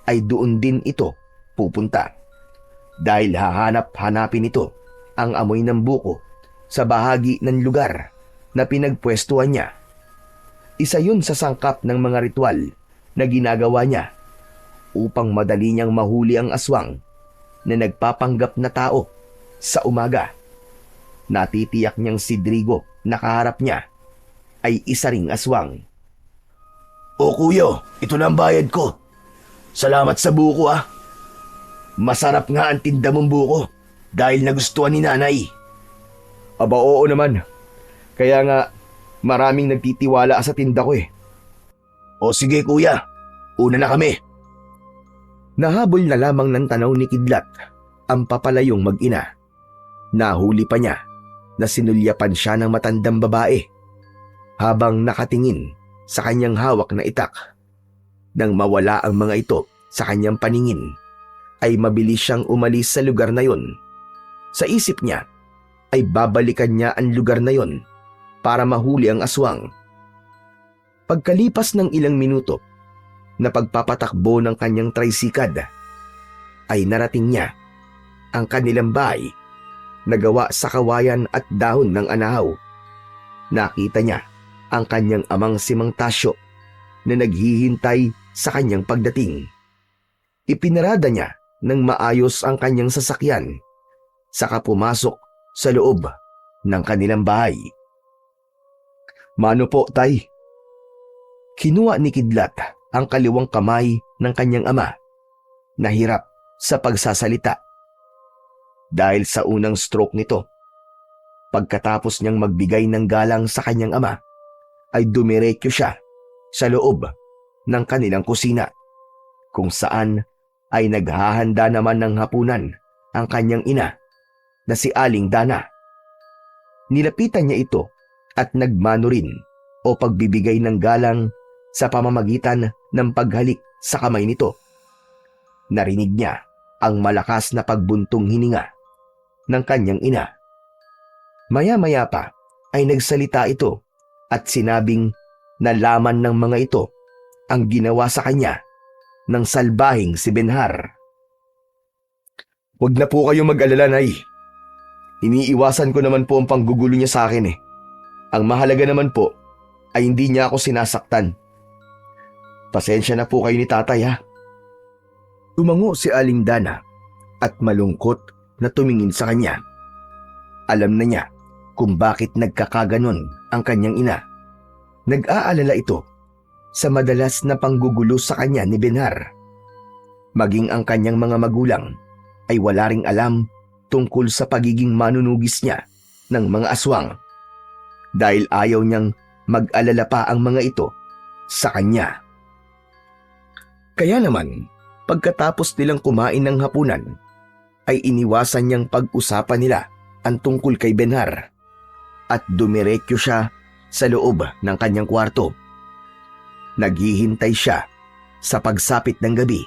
ay doon din ito pupunta dahil hahanap-hanapin ito ang amoy ng buko sa bahagi ng lugar na pinagpwestuhan niya. Isa yun sa sangkap ng mga ritual na ginagawa niya upang madali niyang mahuli ang aswang na nagpapanggap na tao sa umaga. Natitiyak niyang si Drigo na kaharap niya ay isa ring aswang.
O kuya, ito na ang bayad ko. Salamat sa buko ah. Masarap nga ang tinda mong buko dahil nagustuhan ni nanay.
Aba oo naman. Kaya nga maraming nagtitiwala sa tinda ko eh.
O sige kuya, una na kami.
Nahabol na lamang ng tanaw ni Kidlat ang papalayong mag-ina. Nahuli pa niya na sinulyapan siya ng matandang babae habang nakatingin sa kanyang hawak na itak. Nang mawala ang mga ito sa kanyang paningin ay mabilis siyang umalis sa lugar na yon. Sa isip niya ay babalikan niya ang lugar na yon para mahuli ang aswang. Pagkalipas ng ilang minuto na pagpapatakbo ng kanyang tricycad, ay narating niya ang kanilang bahay na gawa sa kawayan at dahon ng anahaw. Nakita niya ang kanyang amang si Mang Tasyo na naghihintay sa kanyang pagdating. Ipinarada niya ng maayos ang kanyang sasakyan, saka pumasok sa loob ng kanilang bahay. "Mano po, tay?" Kinuha ni Kidlat ang kaliwang kamay ng kanyang ama, na hirap sa pagsasalita. Dahil sa unang stroke nito, pagkatapos niyang magbigay ng galang sa kanyang ama, ay dumiretso siya sa loob ng kanilang kusina, kung saan ay naghahanda naman ng hapunan ang kanyang ina na si Aling Dana. Nilapitan niya ito at nagmano rin o pagbibigay ng galang sa pamamagitan ng paghalik sa kamay nito. Narinig niya ang malakas na pagbuntong hininga ng kanyang ina. Maya-maya pa ay nagsalita ito at sinabing nalaman ng mga ito ang ginawa sa kanya ng salbahing si Benhar. "Huwag na po kayo mag-alala, Nay. Iniiwasan ko naman po ang panggugulo niya sa akin eh. Ang mahalaga naman po ay hindi niya ako sinasaktan. Pasensya na po kayo ni tatay, ha." Tumango si Aling Dana at malungkot na tumingin sa kanya. Alam na niya kung bakit nagkakaganon ang kanyang ina. Nag-aalala ito sa madalas na panggugulo sa kanya ni Benhar. Maging ang kanyang mga magulang ay wala ring alam tungkol sa pagiging manunugis niya ng mga aswang, dahil ayaw niyang mag-alala pa ang mga ito sa kanya. Kaya naman, pagkatapos nilang kumain ng hapunan, ay iniwasan niyang pag-usapan nila ang tungkol kay Benhar at dumiretso siya sa loob ng kanyang kwarto. Naghihintay siya sa pagsapit ng gabi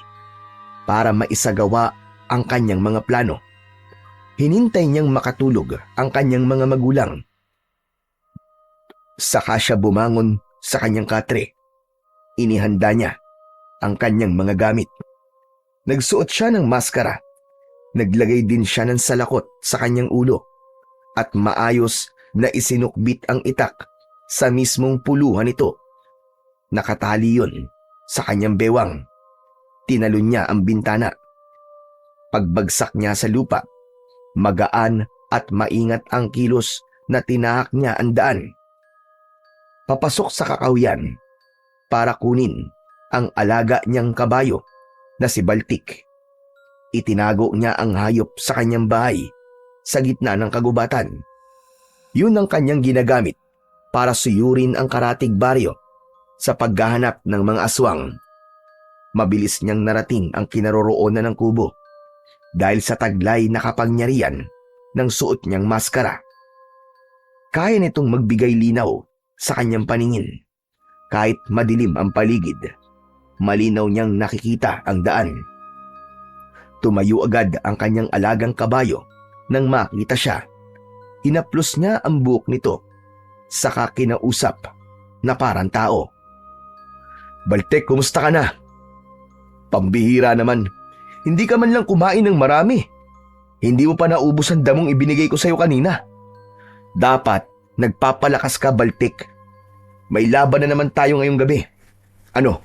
para maisagawa ang kanyang mga plano. Hinintay niyang makatulog ang kanyang mga magulang. Saka siya bumangon sa kanyang katre. Inihanda niya ang kanyang mga gamit. Nagsuot siya ng maskara. Naglagay din siya ng salakot sa kanyang ulo at maayos na isinukbit ang itak sa mismong puluhan nito. Nakatali yun sa kanyang bewang. Tinalon niya ang bintana. Pagbagsak niya sa lupa, magaan at maingat ang kilos na tinahak niya ang daan. Papasok sa kakawyan para kunin ang alaga niyang kabayo na si Baltik. Itinago niya ang hayop sa kanyang bahay sa gitna ng kagubatan. Yun ang kanyang ginagamit para suyurin ang karatig baryo sa paghahanap ng mga aswang. Mabilis niyang narating ang kinaroroonan ng kubo dahil sa taglay na kapangyarihan ng suot niyang maskara. Kaya nitong magbigay linaw sa kanyang paningin. Kahit madilim ang paligid, malinaw niyang nakikita ang daan. Tumayo agad ang kanyang alagang kabayo nang makita siya. Hinaplos niya ang buhok nito, saka kinausap na parang tao. "Baltek, kumusta ka na? Pambihira naman, hindi ka man lang kumain ng marami. Hindi mo pa naubos ang damong ibinigay ko sa'yo kanina. Dapat nagpapalakas ka, Baltek. May laban na naman tayo ngayong gabi. Ano,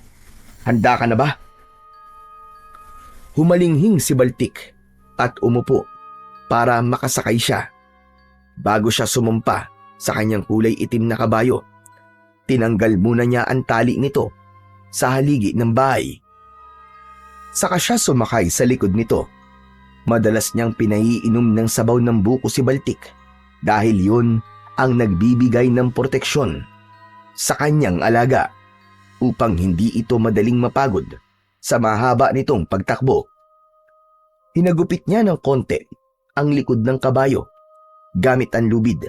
handa ka na ba?" Humalinghing si Baltik at umupo para makasakay siya. Bago siya sumumpa sa kanyang kulay itim na kabayo, tinanggal muna niya ang tali nito sa haligi ng bahay. Saka siya sumakay sa likod nito. Madalas niyang pinaiinom ng sabaw ng buko si Baltik dahil yun ang nagbibigay ng proteksyon sa kanyang alaga upang hindi ito madaling mapagod sa mahaba nitong pagtakbo. Hinagupit niya ng konti ang likod ng kabayo gamit ang lubid.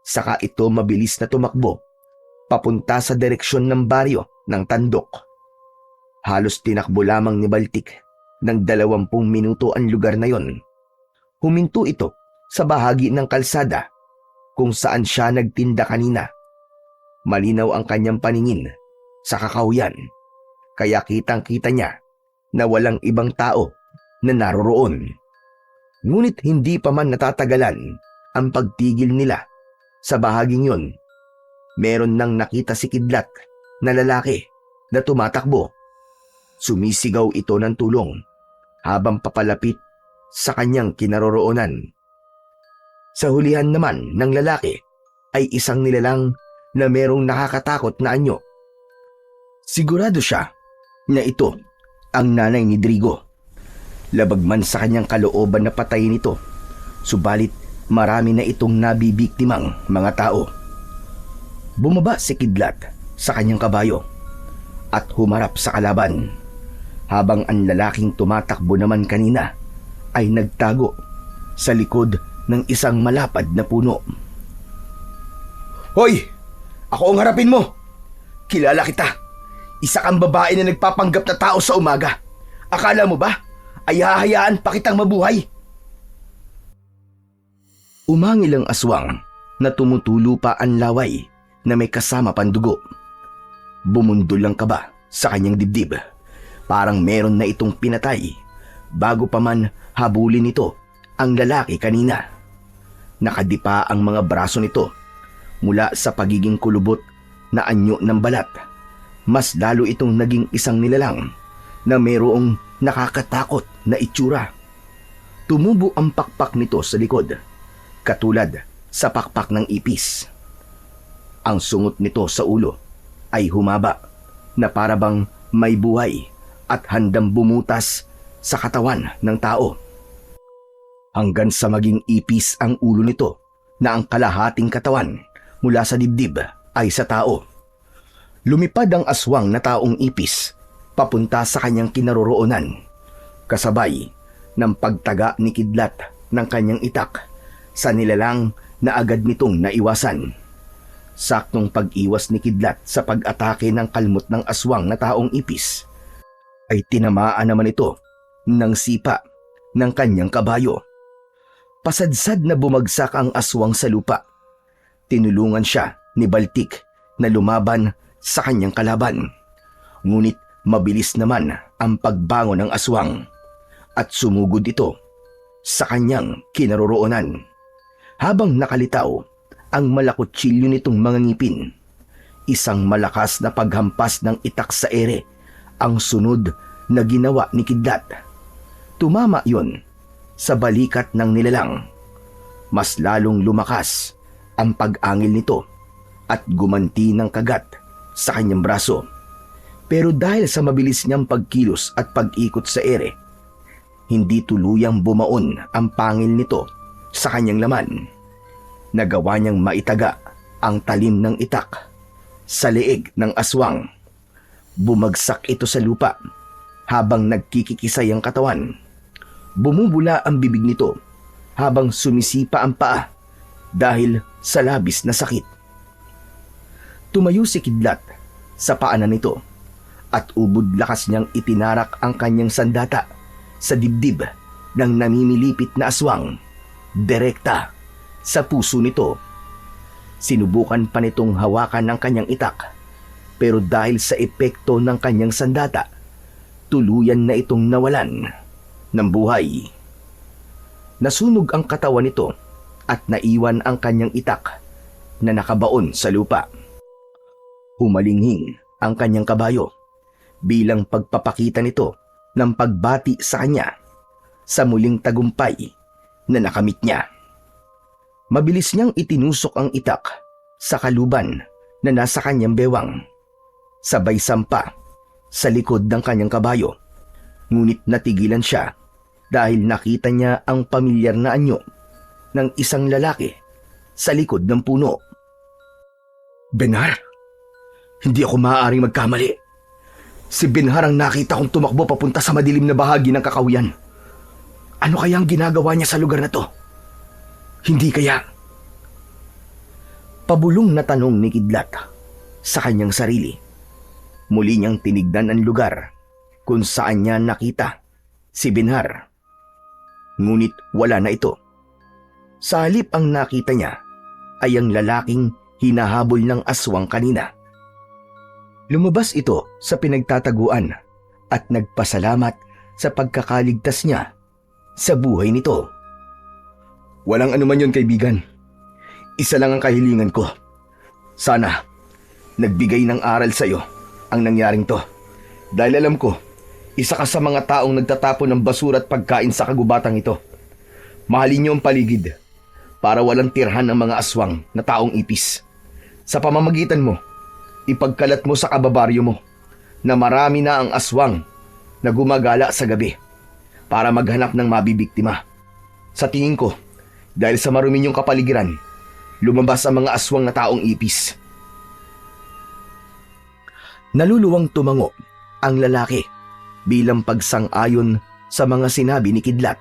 Saka ito mabilis na tumakbo papunta sa direksyon ng baryo ng Tandok. Halos tinakbo lamang ni Baltik ng 20 minuto ang lugar na yon. Huminto ito sa bahagi ng kalsada kung saan siya nagtinda kanina. Malinaw ang kanyang paningin sa kakahuyan, kaya kitang-kita niya na walang ibang tao na naroroon. Ngunit hindi pa man natatagalan ang pagtigil nila sa bahaging yon. Meron nang nakita si Kidlat na lalaki na tumatakbo. Sumisigaw ito ng tulong habang papalapit sa kanyang kinaroroonan. Sa hulihan naman ng lalaki ay isang nilalang na merong nakakatakot na anyo. Sigurado siya na ito ang nanay ni Drigo. Labag man sa kanyang kalooban na patayin ito, subalit marami na itong nabibiktimang mga tao. Bumaba si Kidlat sa kanyang kabayo at humarap sa kalaban, habang ang lalaking tumatakbo naman kanina ay nagtago sa likod ng isang malapad na puno. "Hoy! Ako ang harapin mo! Kilala kita! Isa kang babae na nagpapanggap na tao sa umaga. Akala mo ba ay hahayaan pa kitang mabuhay?" Umangil ang aswang na tumutulo pa ang laway na may kasama pandugo. Bumundol ang kaba sa kanyang dibdib. Parang meron na itong pinatay bago pa man habulin nito ang lalaki kanina. Nakadipa ang mga braso nito mula sa pagiging kulubot na anyo ng balat. Mas lalo itong naging isang nilalang na mayroong nakakatakot na itsura. Tumubo ang pakpak nito sa likod, katulad sa pakpak ng ipis. Ang sungot nito sa ulo ay humaba na parabang may buhay at handang bumutas sa katawan ng tao. Hanggang sa maging ipis ang ulo nito na ang kalahating katawan mula sa dibdib ay sa tao. Lumipad ang aswang na taong ipis papunta sa kanyang kinaroroonan, kasabay ng pagtaga ni Kidlat ng kanyang itak sa nilalang na agad nitong naiwasan. Saktong pag-iwas ni Kidlat sa pag-atake ng kalmot ng aswang na taong ipis, ay tinamaan naman ito ng sipa ng kanyang kabayo. Pasadsad na bumagsak ang aswang sa lupa. Tinulungan siya ni Baltik na lumaban sa kanyang kalaban. Ngunit mabilis naman ang pagbangon ng aswang at sumugod ito sa kanyang kinaroroonan. Habang nakalitaw ang malakutsilyo nitong mga ngipin, isang malakas na paghampas ng itak sa ere ang sunod na ginawa ni Kidlat. Tumama yon sa balikat ng nilalang. Mas lalong lumakas ang pag-angil nito at gumanti ng kagat sa kanyang braso. Pero dahil sa mabilis niyang pagkilos at pag-ikot sa ere, hindi tuluyang bumaon ang pangil nito sa kanyang laman. Nagawa niyang maitaga ang talim ng itak sa leeg ng aswang. Bumagsak ito sa lupa habang nagkikikisay ang katawan. Bumubula ang bibig nito habang sumisipa ang paa dahil sa labis na sakit. Tumayo si Kidlat sa paanan nito at ubod lakas niyang itinarak ang kanyang sandata sa dibdib ng namimilipit na aswang, direkta sa puso nito. Sinubukan pa nitong hawakan ng kanyang itak, pero dahil sa epekto ng kanyang sandata, tuluyan na itong nawalan ng buhay. Nasunog ang katawan nito at naiwan ang kanyang itak na nakabaon sa lupa. Humalinghing ang kanyang kabayo bilang pagpapakita nito ng pagbati sa kanya sa muling tagumpay na nakamit niya. Mabilis niyang itinusok ang itak sa kaluban na nasa kanyang bewang, sabay sampa sa likod ng kanyang kabayo. Ngunit natigilan siya dahil nakita niya ang pamilyar na anyo ng isang lalaki sa likod ng puno. "Benar, hindi ako maaaring magkamali. Si Benhar ang nakita kong tumakbo papunta sa madilim na bahagi ng kakahuyan. Ano kaya ang ginagawa niya sa lugar na to? Hindi kaya?" Pabulong na tanong ni Kidlat sa kanyang sarili. Muli niyang tinignan ang lugar kung saan niya nakita si Benhar. Ngunit wala na ito. Sa halip ang nakita niya ay ang lalaking hinahabol ng aswang kanina. Lumabas ito sa pinagtataguan at nagpasalamat sa pagkakaligtas niya sa buhay nito.
Walang anuman yun, kaibigan. Isa lang ang kahilingan ko. Sana nagbigay ng aral sa iyo ang nangyaring to. Dahil alam ko, isa ka sa mga taong nagtatapon ng basura at pagkain sa kagubatang ito. Mahalin niyo ang paligid para walang tirhan ng mga aswang na taong ipis. Sa pamamagitan mo, ipagkalat mo sa kababaryo mo na marami na ang aswang na gumagala sa gabi para maghanap ng mabibiktima. Sa tingin ko, dahil sa marumi niyong kapaligiran, lumabas ang mga aswang na taong ipis.
Naluluwang tumango ang lalaki bilang pagsang-ayon sa mga sinabi ni Kidlat.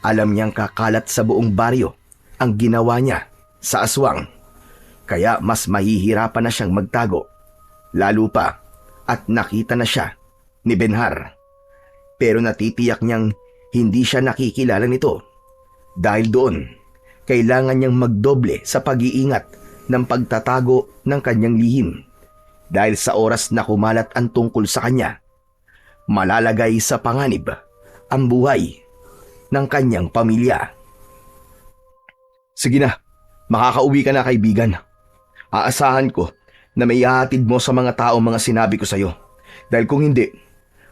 Alam niyang kakalat sa buong baryo ang ginawa niya sa aswang, kaya mas mahihirapan na siyang magtago, lalo pa at nakita na siya ni Benhar. Pero natitiyak niyang hindi siya nakikilala nito. Dahil doon, kailangan niyang magdoble sa pag-iingat ng pagtatago ng kanyang lihim. Dahil sa oras na kumalat ang tungkol sa kanya, malalagay sa panganib ang buhay ng kanyang pamilya.
Sige na, makakauwi ka na, kaibigan. Aasahan ko na may ihahatid mo sa mga taong mga sinabi ko sa'yo. Dahil kung hindi,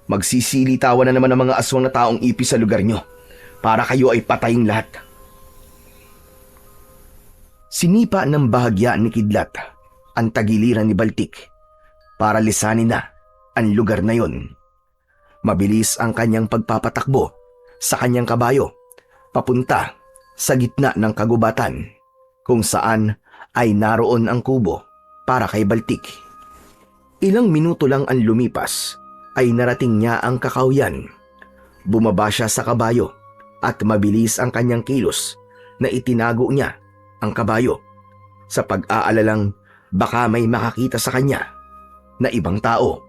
magsisilitawan na naman ang mga aswang na taong ipis sa lugar nyo para kayo ay pataying lahat.
Sinipa ng bahagya ni Kidlat ang tagiliran ni Baltik para lisanin na ang lugar na yon. Mabilis ang kanyang pagpapatakbo sa kanyang kabayo papunta sa gitna ng kagubatan kung saan ay naroon ang kubo para kay Baltik. Ilang minuto lang ang lumipas ay narating niya ang kakawyan. Bumaba siya sa kabayo at mabilis ang kanyang kilos na itinago niya ang kabayo sa pag-aalalang baka may makakita sa kanya na ibang tao.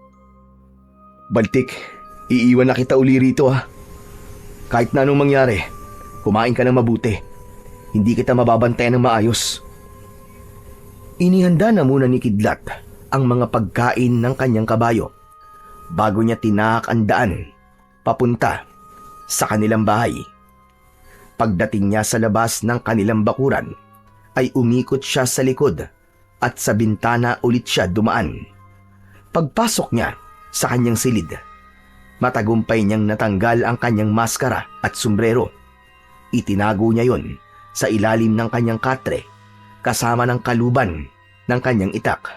Baltik, iiwan na kita uli rito ha. Kahit na anong mangyari, kumain ka ng mabuti. Hindi kita mababantayan ng maayos.
Inihanda na muna ni Kidlat ang mga pagkain ng kanyang kabayo bago niya tinahak ang daan papunta sa kanilang bahay. Pagdating niya sa labas ng kanilang bakuran, ay umikot siya sa likod at sa bintana ulit siya dumaan. Pagpasok niya sa kanyang silid, matagumpay niyang natanggal ang kanyang maskara at sombrero. Itinago niya yon sa ilalim ng kanyang katre kasama ng kaluban ng kanyang itak.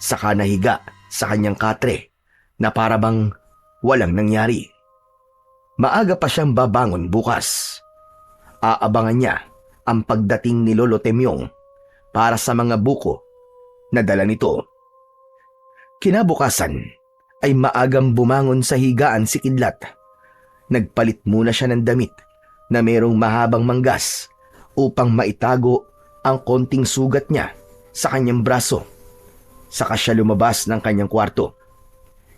Saka nahiga sa kanyang katre na parabang walang nangyari. Maaga pa siyang babangon bukas. Aabangan niya ang pagdating ni Lolo Temyong para sa mga buko na dala nito. Kinabukasan ay maagang bumangon sa higaan si Kidlat. Nagpalit muna siya ng damit na merong mahabang manggas upang maitago ang konting sugat niya sa kanyang braso. Saka siya lumabas ng kanyang kwarto.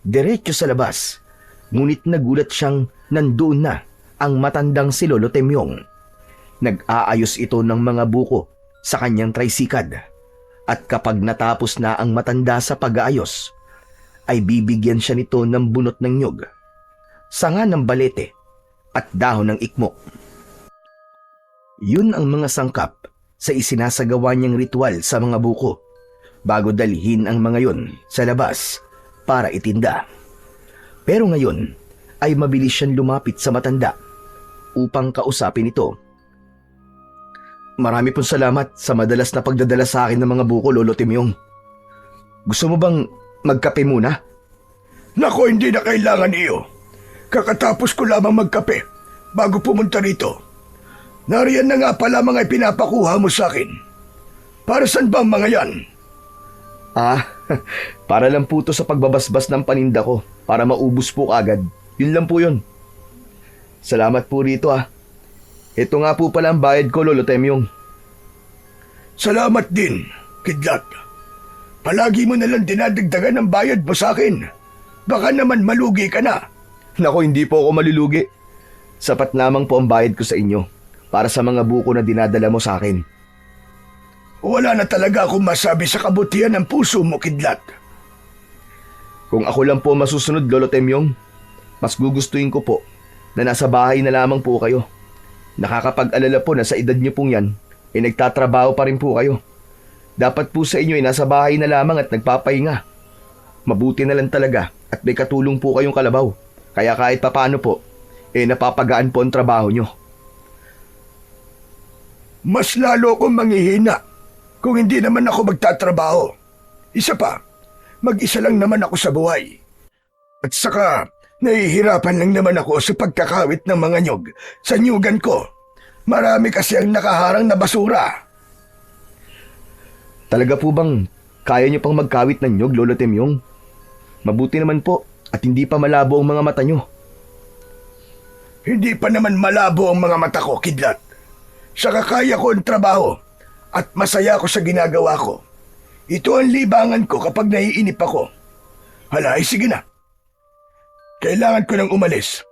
Diretso sa labas, ngunit nagulat siyang nandoon na ang matandang si Lolo Temyong. Nag-aayos ito ng mga buko sa kanyang tricycad at kapag natapos na ang matanda sa pag-aayos, ay bibigyan siya nito ng bunot ng nyog, sanga ng balete at dahon ng ikmo. Yun ang mga sangkap sa isinasagawa niyang ritual sa mga buko bago dalhin ang mga yun sa labas para itinda. Pero ngayon ay mabilis siyang lumapit sa matanda upang kausapin ito.
Marami pong salamat sa madalas na pagdadala sa akin ng mga buko, Lolo Temyong. Gusto mo bang magkape muna?
Nako, hindi na kailangan iyo. Kakatapos ko lamang magkape bago pumunta rito. Nariyan na nga pala mga ipinapakuha mo sa akin. Para saan ba ang mga yan?
Para lang po to sa pagbabasbas ng paninda ko para maubos po agad. Yun lang po yun. Salamat po rito Ito nga po pala ang bayad ko, Lolo Temyong.
Salamat din, Kidlat. Palagi mo nalang dinadagdagan ang bayad mo sa akin Baka naman malugi ka na.
Nako, hindi po ako malulugi. Sapat lamang po ang bayad ko sa inyo para sa mga buko na dinadala mo sa akin.
Wala na talaga akong masabi sa kabutihan ng puso mo, Kidlat.
Kung ako lang po masusunod, Lolo Temyong, mas gugustuhin ko po na nasa bahay na lamang po kayo. Nakakapag-alala po na sa edad niyo pong yan, nagtatrabaho pa rin po kayo. Dapat po sa inyo nasa bahay na lamang at nagpapahinga. Mabuti na lang talaga at may katulong po kayong kalabaw. Kaya kahit papaano po, napapagaan po ang trabaho nyo.
Mas lalo akong manghihina kung hindi naman ako magtatrabaho. Isa pa, mag-isa lang naman ako sa buhay. At saka, nahihirapan lang naman ako sa pagkakawit ng mga nyog sa nyugan ko. Marami kasi ang nakaharang na basura.
Talaga po bang kaya nyo pang magkawit ng nyog, Lolo Temyong? Mabuti naman po at hindi pa malabo ang mga mata nyo.
Hindi pa naman malabo ang mga mata ko, Kidlat. Saka kaya ko ang trabaho at masaya ako sa ginagawa ko. Ito ang libangan ko kapag naiinip ako. Hala, ay sige na. Kailangan ko nang umalis.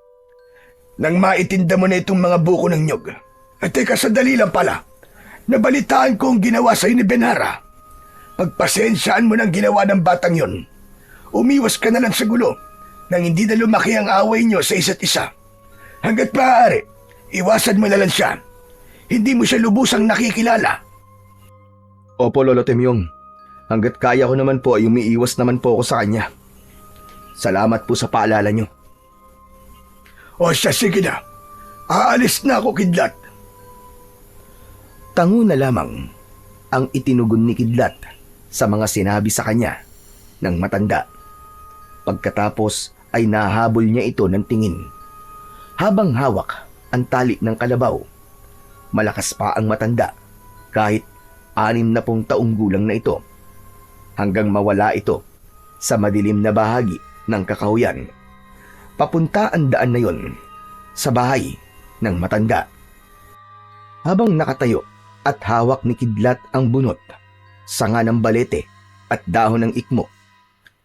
Nang maitinda mo na itong mga buko ng nyog. At teka, sadali lang pala. Nabalitaan ko ang ginawa sa'yo ni Benhara. Pagpasensyaan mo ng ginawa ng batang yon. Umiwas ka na lang sa gulo nang hindi na lumaki ang away nyo sa isa't isa. Hanggat maaari, iwasan mo na lang siya. Hindi mo siya lubusang nakikilala.
Opo, Lolo Temyong. Hanggat kaya ko naman po ay umiiwas naman po ako sa kanya. Salamat po sa paalala nyo.
O siya, sige na. Aalis na ako, Kidlat.
Tango na lamang ang itinugon ni Kidlat sa mga sinabi sa kanya ng matanda. Pagkatapos ay nahabol niya ito ng tingin. Habang hawak ang tali ng kalabaw, malakas pa ang matanda kahit 60 taong gulang na ito hanggang mawala ito sa madilim na bahagi ng kakahuyan. Papunta ang daan na yon sa bahay ng matanda. Habang nakatayo at hawak ni Kidlat ang bunot, sanga ng balete at dahon ng ikmo,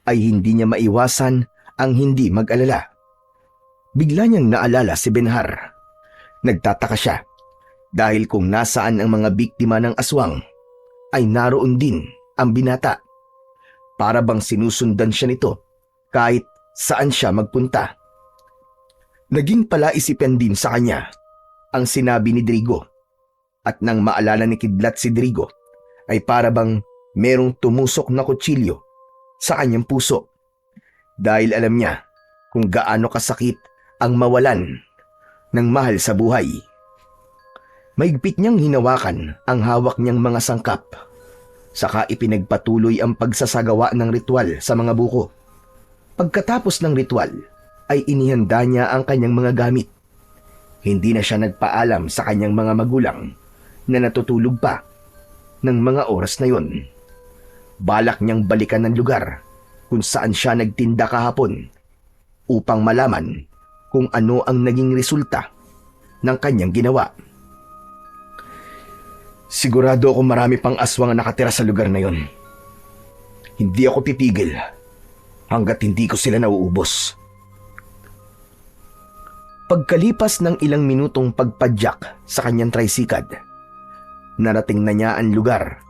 ay hindi niya maiwasan ang hindi mag-alala. Bigla niyang naalala si Benhar. Nagtataka siya dahil kung nasaan ang mga biktima ng aswang, ay naroon din ang binata. Para bang sinusundan siya nito kahit saan siya magpunta. Naging palaisipan din sa kanya ang sinabi ni Drigo. At nang maalala ni Kidlat si Drigo, ay para bang merong tumusok na kutsilyo sa kanyang puso. Dahil alam niya kung gaano kasakit ang mawalan ng mahal sa buhay. Maigpit niyang hinawakan ang hawak niyang mga sangkap. Saka ipinagpatuloy ang pagsasagawa ng ritual sa mga buko. Pagkatapos ng ritual, ay inihanda niya ang kanyang mga gamit. Hindi na siya nagpaalam sa kanyang mga magulang na natutulog pa ng mga oras na yon. Balak niyang balikan ng lugar kung saan siya nagtinda kahapon upang malaman kung ano ang naging resulta ng kanyang ginawa. Sigurado ako marami pang aswang ang nakatira sa lugar na yon. Hindi ako titigil hanggat hindi ko sila nauubos. Pagkalipas ng ilang minutong pagpadyak sa kanyang tricycad, narating na niya ang lugar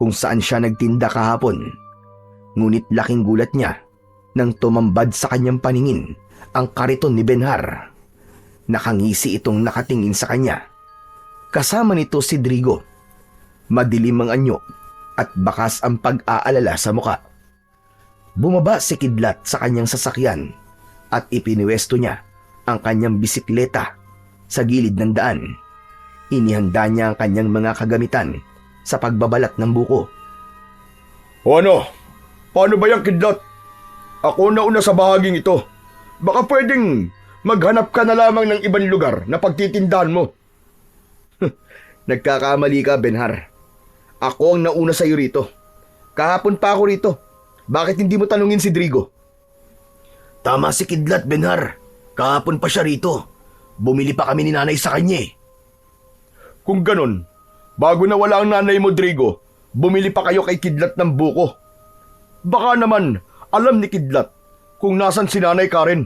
kung saan siya nagtinda kahapon. Ngunit laking gulat niya nang tumambad sa kanyang paningin ang kariton ni Benhar. Nakangisi itong nakatingin sa kanya. Kasama nito si Drigo. Madilim ang anyo at bakas ang pag-aalala sa muka. Bumaba si Kidlat sa kanyang sasakyan at ipiniwesto niya ang kanyang bisikleta sa gilid ng daan. Inihanda niya ang kanyang mga kagamitan sa pagbabalat ng buko.
O ano? Paano ba yan, Kidlat? Ako na una sa bahaging ito. Baka pwedeng maghanap ka na lamang ng ibang lugar na pagtitindahan mo. Nagkakamali ka, Benhar. Ako ang nauna sa iyo rito. Kahapon pa ako rito. Bakit hindi mo tanungin si Drigo?
Tama si Kidlat, Benhar. Kahapon pa siya rito. Bumili pa kami ni nanay sa kanya eh.
Kung ganon, bago na wala ang nanay mo, Drigo, bumili pa kayo kay Kidlat ng buko. Baka naman, alam ni Kidlat kung nasan si Nanay Karen.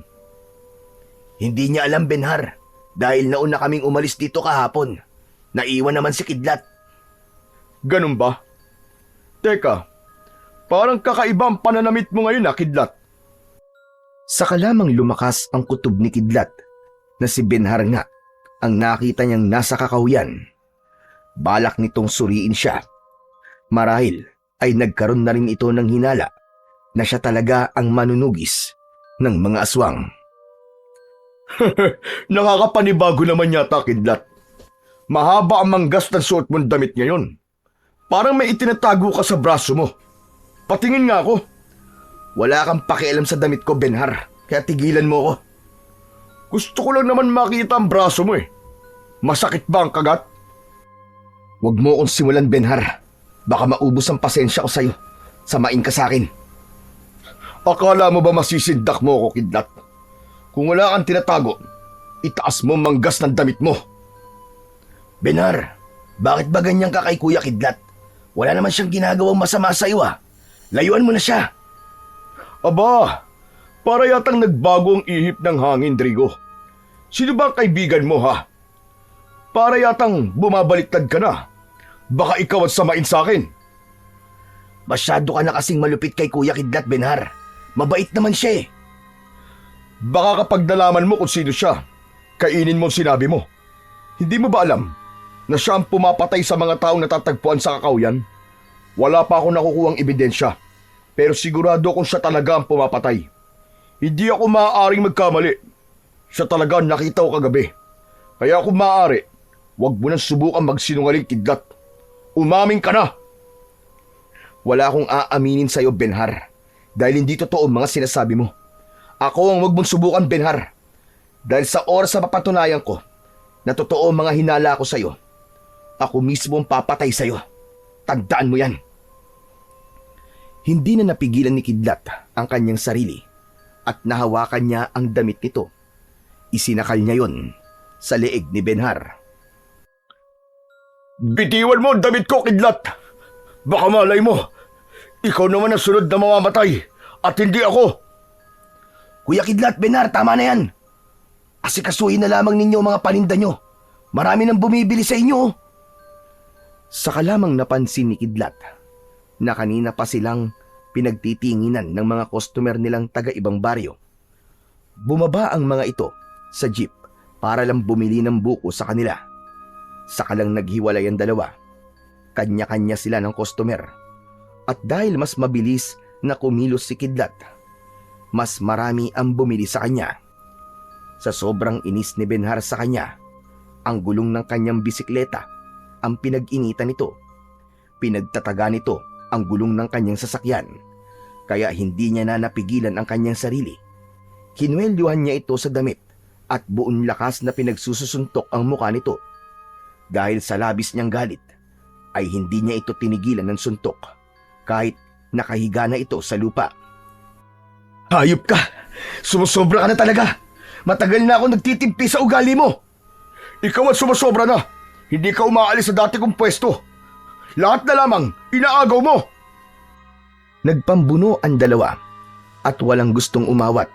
Hindi niya alam, Benhar. Dahil nauna kaming umalis dito kahapon. Naiwan naman si Kidlat.
Ganun ba? Teka, parang kakaiba ang pananamit mo ngayon, Kidlat.
Saka lamang lumakas ang kutob ni Kidlat na si Benhar nga ang nakita niyang nasa kakahuyan. Balak nitong suriin siya. Marahil ay nagkaroon na rin ito ng hinala na siya talaga ang manunugis ng mga aswang.
Nakakapanibago naman yata, Kidlat. Mahaba ang manggas ng suot mong damit ngayon. Parang may itinatago ka sa braso mo. Patingin nga ako.
Wala kang pakialam sa damit ko, Benhar, kaya tigilan mo ko.
Gusto ko lang naman makita ang braso mo eh. Masakit ba ang kagat?
Huwag mo akong simulan, Benhar. Baka maubos ang pasensya ko sa'yo. Samain ka sa akin.
Akala mo ba masisindak mo ako, Kidlat? Kung wala kang tinatago, itaas mo manggas ng damit mo.
Benhar, bakit ba ganyan ka kay Kuya Kidlat? Wala naman siyang ginagawang masama sa iyo ah. Layuan mo na siya.
Aba, para yatang nagbago ang ihip ng hangin, Drigo. Sino ba ang kaibigan mo, ha? Para yatang bumabaliktad ka na. Baka ikaw ang samain sa akin.
Masyado ka na kasing malupit kay Kuya Kidlat, Benhar. Mabait naman siya eh.
Baka kapag nalaman mo kung sino siya, kainin mo ang sinabi mo. Hindi mo ba alam na siya ang pumapatay sa mga taong natatagpuan sa kakawyan? Wala pa ako nakukuhang ebidensya, pero sigurado kung siya talaga ang pumapatay. Hindi ako maaaring magkamali. Siya talaga ang nakita ko kagabi. Kaya kung maaari, wag mo nang subukan magsinungaling, Kidlat. Umamin ka na!
Wala akong aaminin sa'yo, Benhar, dahil hindi totoo ang mga sinasabi mo. Ako ang wag mong subukan, Benhar. Dahil sa oras na papatunayan ko na totoo ang mga hinala ko sa'yo, ako mismo ang papatay sa'yo. Tandaan mo yan. Hindi na napigilan ni Kidlat ang kanyang sarili at nahawakan niya ang damit nito. Isinakal niya yon sa leeg ni Benhar.
Bitiwan mo ang damit ko, Kidlat! Baka malay mo, ikaw naman ang sunod na mamamatay at hindi ako.
Kuya Kidlat, Benhar, tama na yan. Asikasuhin na lamang ninyo ang mga paninda nyo. Marami nang bumibili sa inyo.
Saka lamang napansin ni Kidlat na kanina pa silang pinagtitinginan ng mga customer nilang taga-ibang baryo. Bumaba ang mga ito sa jeep para lang bumili ng buko sa kanila. Saka lang naghiwalay ang dalawa. Kanya-kanya sila ng customer. At dahil mas mabilis na kumilos si Kidlat, mas marami ang bumili sa kanya. Sa sobrang inis ni Benhar sa kanya, ang gulong ng kanyang bisikleta ang pinag-initan nito. Pinagtataga nito ang gulong ng kanyang sasakyan, kaya hindi niya na napigilan ang kanyang sarili. Kinwelyuhan niya ito sa damit at buong lakas na pinagsusuntok ang mukha nito. Dahil sa labis niyang galit, ay hindi niya ito tinigilan ng suntok kahit nakahiga na ito sa lupa.
Hayop ka! Sumusobra ka na talaga! Matagal na ako nagtitimpi sa ugali mo!
Ikaw ang sumasobra na! Hindi ka umaalis sa dati kong pwesto! Lahat na lamang, inaagaw mo!
Nagpambuno ang dalawa at walang gustong umawat.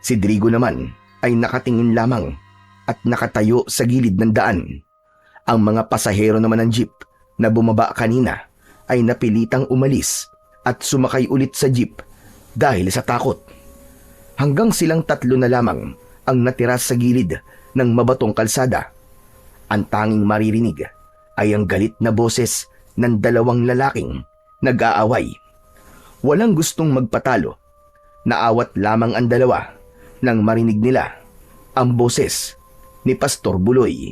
Si Drigo naman ay nakatingin lamang at nakatayo sa gilid ng daan. Ang mga pasahero naman ng jeep na bumaba kanina ay napilitang umalis at sumakay ulit sa jeep dahil sa takot. Hanggang silang tatlo na lamang ang natira sa gilid ng mabatong kalsada. Ang tanging maririnig ay ang galit na boses ng dalawang lalaking nag-aaway. Walang gustong magpatalo. Naawat lamang ang dalawa nang marinig nila ang boses ni Pastor Buloy.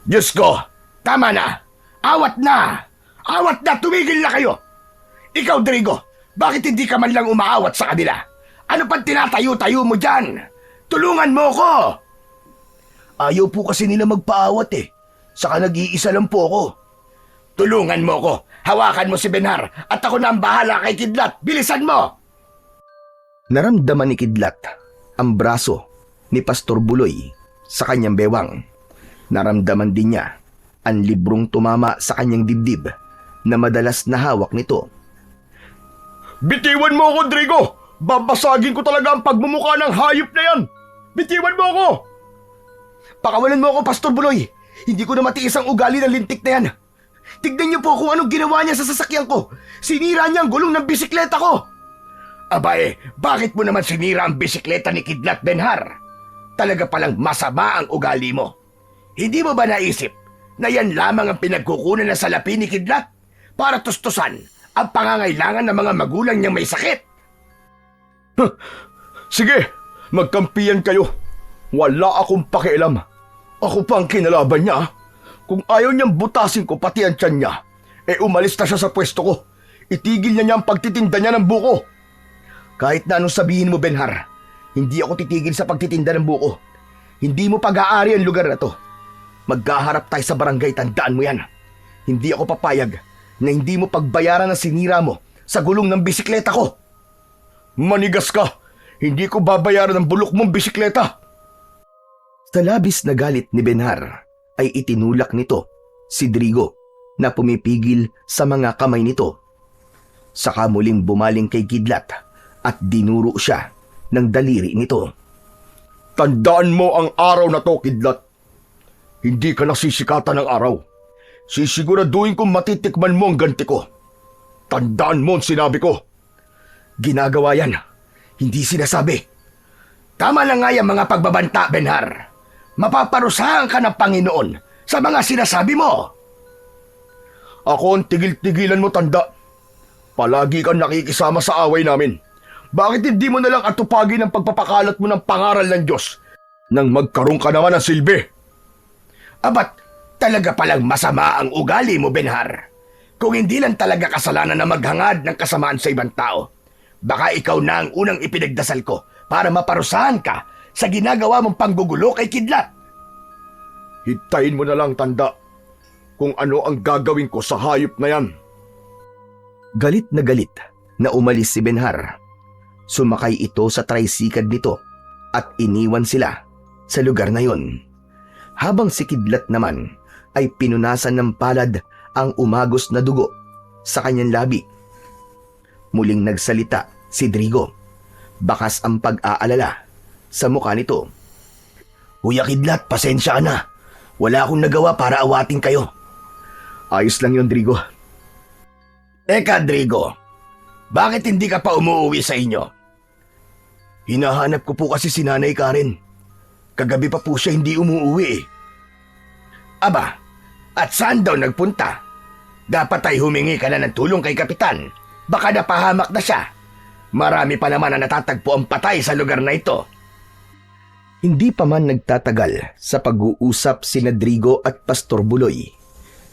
Diyos ko! Tama na! Awat na! Awat na! Tumigil na kayo! Ikaw, Drigo, bakit hindi ka man lang umaawat sa kanila? Ano pang tinatayo-tayo mo dyan? Tulungan mo ko! Ayaw po kasi nila magpaawat eh. Saka nag-iisa lang po ako. Tulungan mo ko! Hawakan mo si Benhar at ako na ang bahala kay Kidlat! Bilisan mo!
Naramdaman ni Kidlat ang braso ni Pastor Buloy sa kanyang bewang. Naramdaman din niya ang librong tumama sa kanyang dibdib na madalas na hawak nito.
Bitiwan mo ako, Drigo! Babasagin ko talaga ang pagmumukha ng hayop na yan! Bitiwan mo ako!
Pakawalan mo ako, Pastor Buloy! Hindi ko na matiis ang ugali ng lintik na yan. Tignan niyo po kung anong ginawa niya sa sasakyan ko. Sinira niya ang gulong ng bisikleta ko.
Abae, bakit mo naman sinira ang bisikleta ni Kidlat Benhar? Talaga palang masama ang ugali mo. Hindi mo ba naisip na yan lamang ang pinagkukunan ng salapi ni Kidlat para tustusan ang pangangailangan ng mga magulang niyang may sakit?
Sige, magkampiyan kayo. Wala akong pakialam. Ako pa ang kinalaban niya. Kung ayaw niyang butasin ko pati ang tiyan niya, umalis na siya sa pwesto ko. Itigil niya ang pagtitinda niya ng buko.
Kahit na anong sabihin mo, Benhar, hindi ako titigil sa pagtitinda ng buko. Hindi mo pag-aari ang lugar na to. Magkaharap tayo sa barangay, tandaan mo yan. Hindi ako papayag na hindi mo pagbayaran ang sinira mo sa gulong ng bisikleta ko.
Manigas ka! Hindi ko babayaran ang bulok mong bisikleta!
Sa labis na galit ni Benhar ay itinulak nito si Drigo na pumipigil sa mga kamay nito. Saka muling bumaling kay Kidlat at dinuro siya ng daliri nito.
Tandaan mo ang araw na to, Kidlat. Hindi ka nasisikatan ng araw. Sisiguraduhin kong matitikman mo ang ganti ko. Tandaan mo ang sinabi ko.
Ginagawa yan, hindi sinasabi.
Tama na nga yung mga pagbabanta, Benhar. Mapaparusahan ka ng Panginoon sa mga sinasabi mo.
Ako ang tigil-tigilan mo, tanda. Palagi kang nakikisama sa away namin. Bakit hindi mo nalang atupagin ang pagpapakalat mo ng pangaral ng Diyos nang magkaroon ka naman ng silbi?
Abat, talaga palang masama ang ugali mo, Benhar. Kung hindi lang talaga kasalanan na maghangad ng kasamaan sa ibang tao, baka ikaw na ang unang ipinagdasal ko para maparusahan ka sa ginagawa mong panggugulo kay Kidlat.
Hintayin mo na lang, tanda, kung ano ang gagawin ko sa hayop na yan.
Galit na umalis si Benhar. Sumakay ito sa tricycle nito at iniwan sila sa lugar na yon. Habang si Kidlat naman ay pinunasan ng palad ang umagos na dugo sa kanyang labi. Muling nagsalita si Drigo. Bakas ang pag-aalala sa mukha nito. Kuya Kidlat, pasensya ka na. Wala akong nagawa para awatin kayo. Ayos lang yon, Drigo.
Eka, Drigo. Bakit hindi ka pa umuwi sa inyo?
Hinahanap ko po kasi si Nanay Karen. Kagabi pa po siya hindi umuwi eh.
Aba, at saan daw nagpunta? Dapat ay humingi ka na ng tulong kay Kapitan. Baka napahamak na siya. Marami pa naman na natatagpo ang patay sa lugar na ito.
Hindi pa man nagtatagal sa pag-uusap sina Drigo at Pastor Buloy.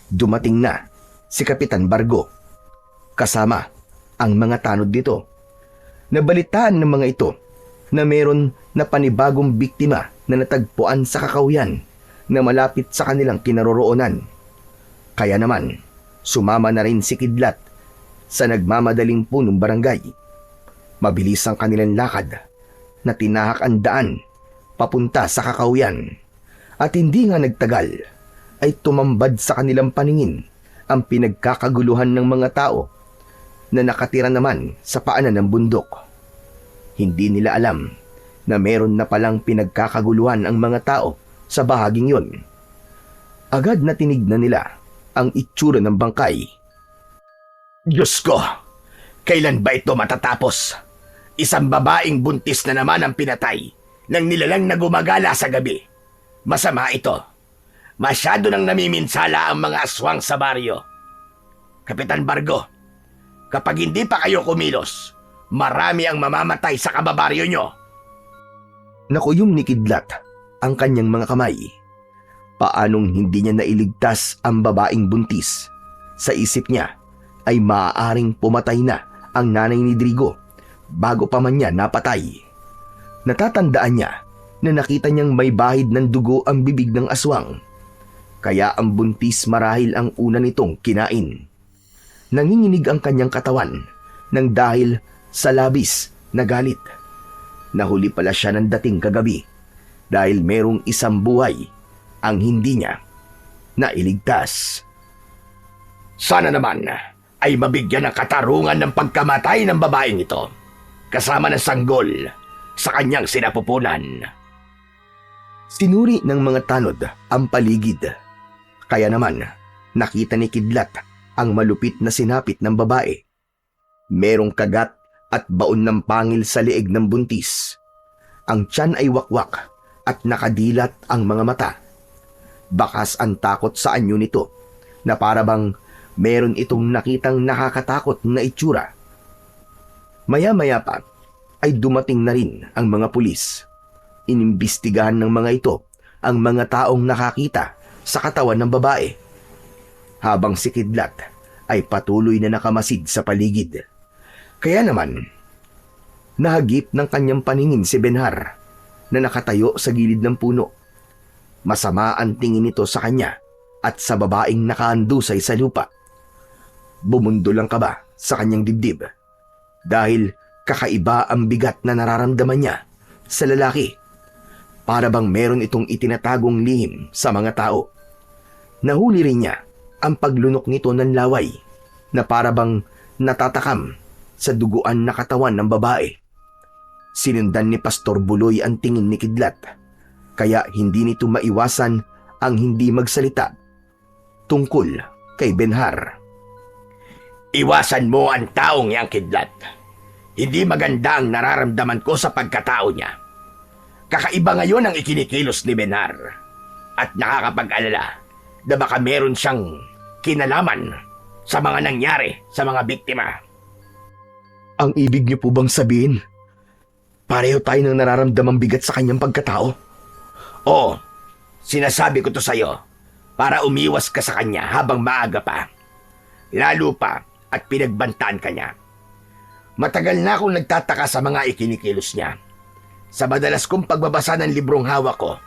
Dumating na si Kapitan Bargo. Kasama ang mga tanod dito. Nabalitaan ng mga ito na meron na panibagong biktima na natagpuan sa Kakahuyan na malapit sa kanilang kinaroroonan. Kaya naman, sumama na rin si Kidlat sa nagmamadaling punong barangay. Mabilis ang kanilang lakad na tinahak ang daan papunta sa Kakahuyan. At hindi nga nagtagal ay tumambad sa kanilang paningin ang pinagkakaguluhan ng mga tao na nakatira naman sa paanan ng bundok. Hindi nila alam na meron na palang pinagkakaguluhan ang mga tao sa bahaging yon. Agad na tinignan nila ang itsura ng bangkay.
Diyos ko, kailan ba ito matatapos? Isang babaeng buntis na naman ang pinatay ng nilalang na gumagala sa gabi. Masama ito. Masyado nang namiminsala ang mga aswang sa baryo. Kapitan Bargo, kapag hindi pa kayo kumilos, marami ang mamamatay sa kababaryo nyo.
Nakuyom ni Kidlat ang kanyang mga kamay. Paanong hindi niya nailigtas ang babaeng buntis? Sa isip niya ay maaaring pumatay na ang nanay ni Drigo bago pa man niya napatay. Natatandaan niya na nakita niyang may bahid ng dugo ang bibig ng aswang. Kaya ang buntis marahil ang una nitong kinain. Nanginginig ang kanyang katawan nang dahil sa labis na galit. Nahuli pala siya ng dating kagabi dahil merong isang buhay ang hindi niya nailigtas.
Sana naman ay mabigyan ng katarungan ng pagkamatay ng babaeng ito. kasama ng sanggol sa kanyang sinapupunan.
Sinuri ng mga tanod ang paligid. Kaya naman, nakita ni Kidlat ang malupit na sinapit ng babae. Merong kagat at baon ng pangil sa leeg ng buntis. Ang tiyan ay wakwak at nakadilat ang mga mata. Bakas ang takot sa anyo nito na para bang meron itong nakitang nakakatakot na itsura. Maya-maya pa ay dumating na rin ang mga pulis. Inimbestigahan ng mga ito ang mga taong nakakita sa katawan ng babae. Habang si Kidlat ay patuloy na nakamasid sa paligid. Kaya naman, nahagip ng kanyang paningin si Benhar na nakatayo sa gilid ng puno. Masama ang tingin nito sa kanya at sa babaeng nakahandusay sa lupa. Bumundol ang kaba sa kanyang dibdib dahil kakaiba ang bigat na nararamdaman niya sa lalaki. Para bang meron itong itinatagong lihim sa mga tao. Nahuli rin niya ang paglunok nito ng laway na para bang natatakam sa duguan na katawan ng babae. Sinundan ni Pastor Buloy ang tingin ni Kidlat, kaya hindi nito maiwasan ang hindi magsalita tungkol kay Benhar.
Iwasan mo ang taong yang Kidlat. Hindi maganda ang nararamdaman ko sa pagkatao niya. Kakaiba ngayon ang ikinikilos ni Benhar at nakakapag-alala na baka meron siyang kinalaman sa mga nangyari sa mga biktima.
Ang ibig niyo po bang sabihin, pareho tayo ng nararamdamang bigat sa kanyang pagkatao?
Oo, sinasabi ko to sa'yo para umiwas ka sa kanya habang maaga pa. Lalo pa at pinagbantaan ka niya. Matagal na akong nagtataka sa mga ikinikilos niya. Sa madalas kong pagbabasa ng librong hawak ko,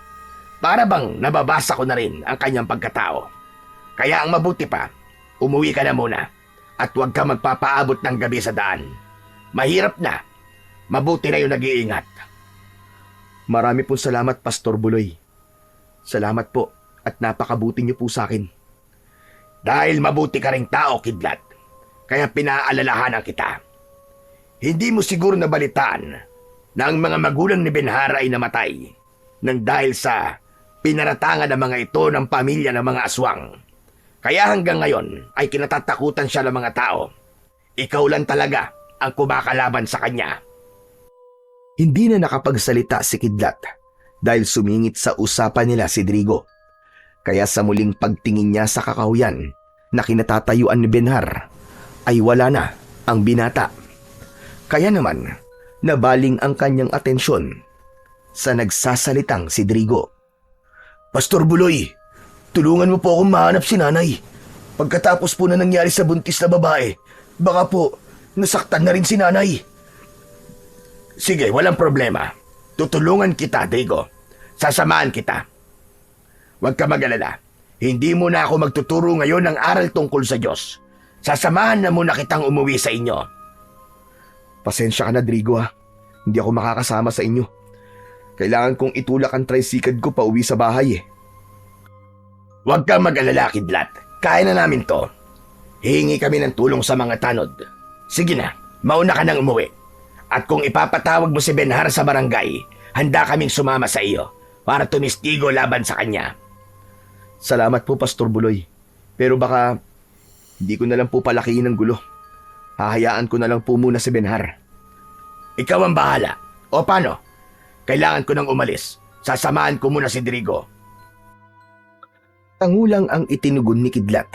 para bang nababasa ko na rin ang kanyang pagkatao. Kaya ang mabuti pa, umuwi ka na muna at huwag ka magpapaabot ng gabi sa daan. Mahirap na. Mabuti na yung nag-iingat.
Marami pong salamat, Pastor Buloy. Salamat po at napakabuti niyo po sa akin.
Dahil mabuti ka ring tao, Kidlat, kaya pinaalalahanan kita. Hindi mo siguro nabalitaan na ang mga magulang ni Benhar ay namatay nang dahil sa pinaratangan ng mga ito ng pamilya ng mga aswang. Kaya hanggang ngayon ay kinatatakutan siya ng mga tao. Ikaw lang talaga ang kumakalaban sa kanya.
Hindi na nakapagsalita si Kidlat dahil sumingit sa usapan nila si Drigo. Kaya sa muling pagtingin niya sa kakahuyan na kinatatayuan ni Benhar ay wala na ang binata. Kaya naman, nabaling ang kanyang atensyon sa nagsasalitang si Drigo.
Pastor Buloy, tulungan mo po akong mahanap si nanay. Pagkatapos po na nangyari sa buntis na babae, baka po nasaktan na rin si nanay.
Sige, walang problema. Tutulungan kita, Drigo. Sasamahan kita. Huwag ka mag-alala. Hindi mo na ako magtuturo ngayon ng aral tungkol sa Diyos. Sasamahan na muna kitang umuwi sa inyo.
Pasensya ka na, Drigo ha. Hindi ako makakasama sa inyo. Kailangan kong itulak ang tricycle ko pa uwi sa bahay eh.
Huwag kang mag-alala, Kidlat. Kaya na namin to. Hihingi kami ng tulong sa mga tanod. Sige na, mauna ka nang umuwi. At kung ipapatawag mo si Benhar sa barangay, handa kaming sumama sa iyo para tumistigo laban sa kanya.
Salamat po, Pastor Buloy. Pero baka hindi ko na lang po palakihin ng gulo. Hahayaan ko na lang po muna si Benhar.
Ikaw ang bahala. O paano? Kailangan ko nang umalis. Sasamahan ko muna si Drigo.
Tangulang ang itinugon ni Kidlat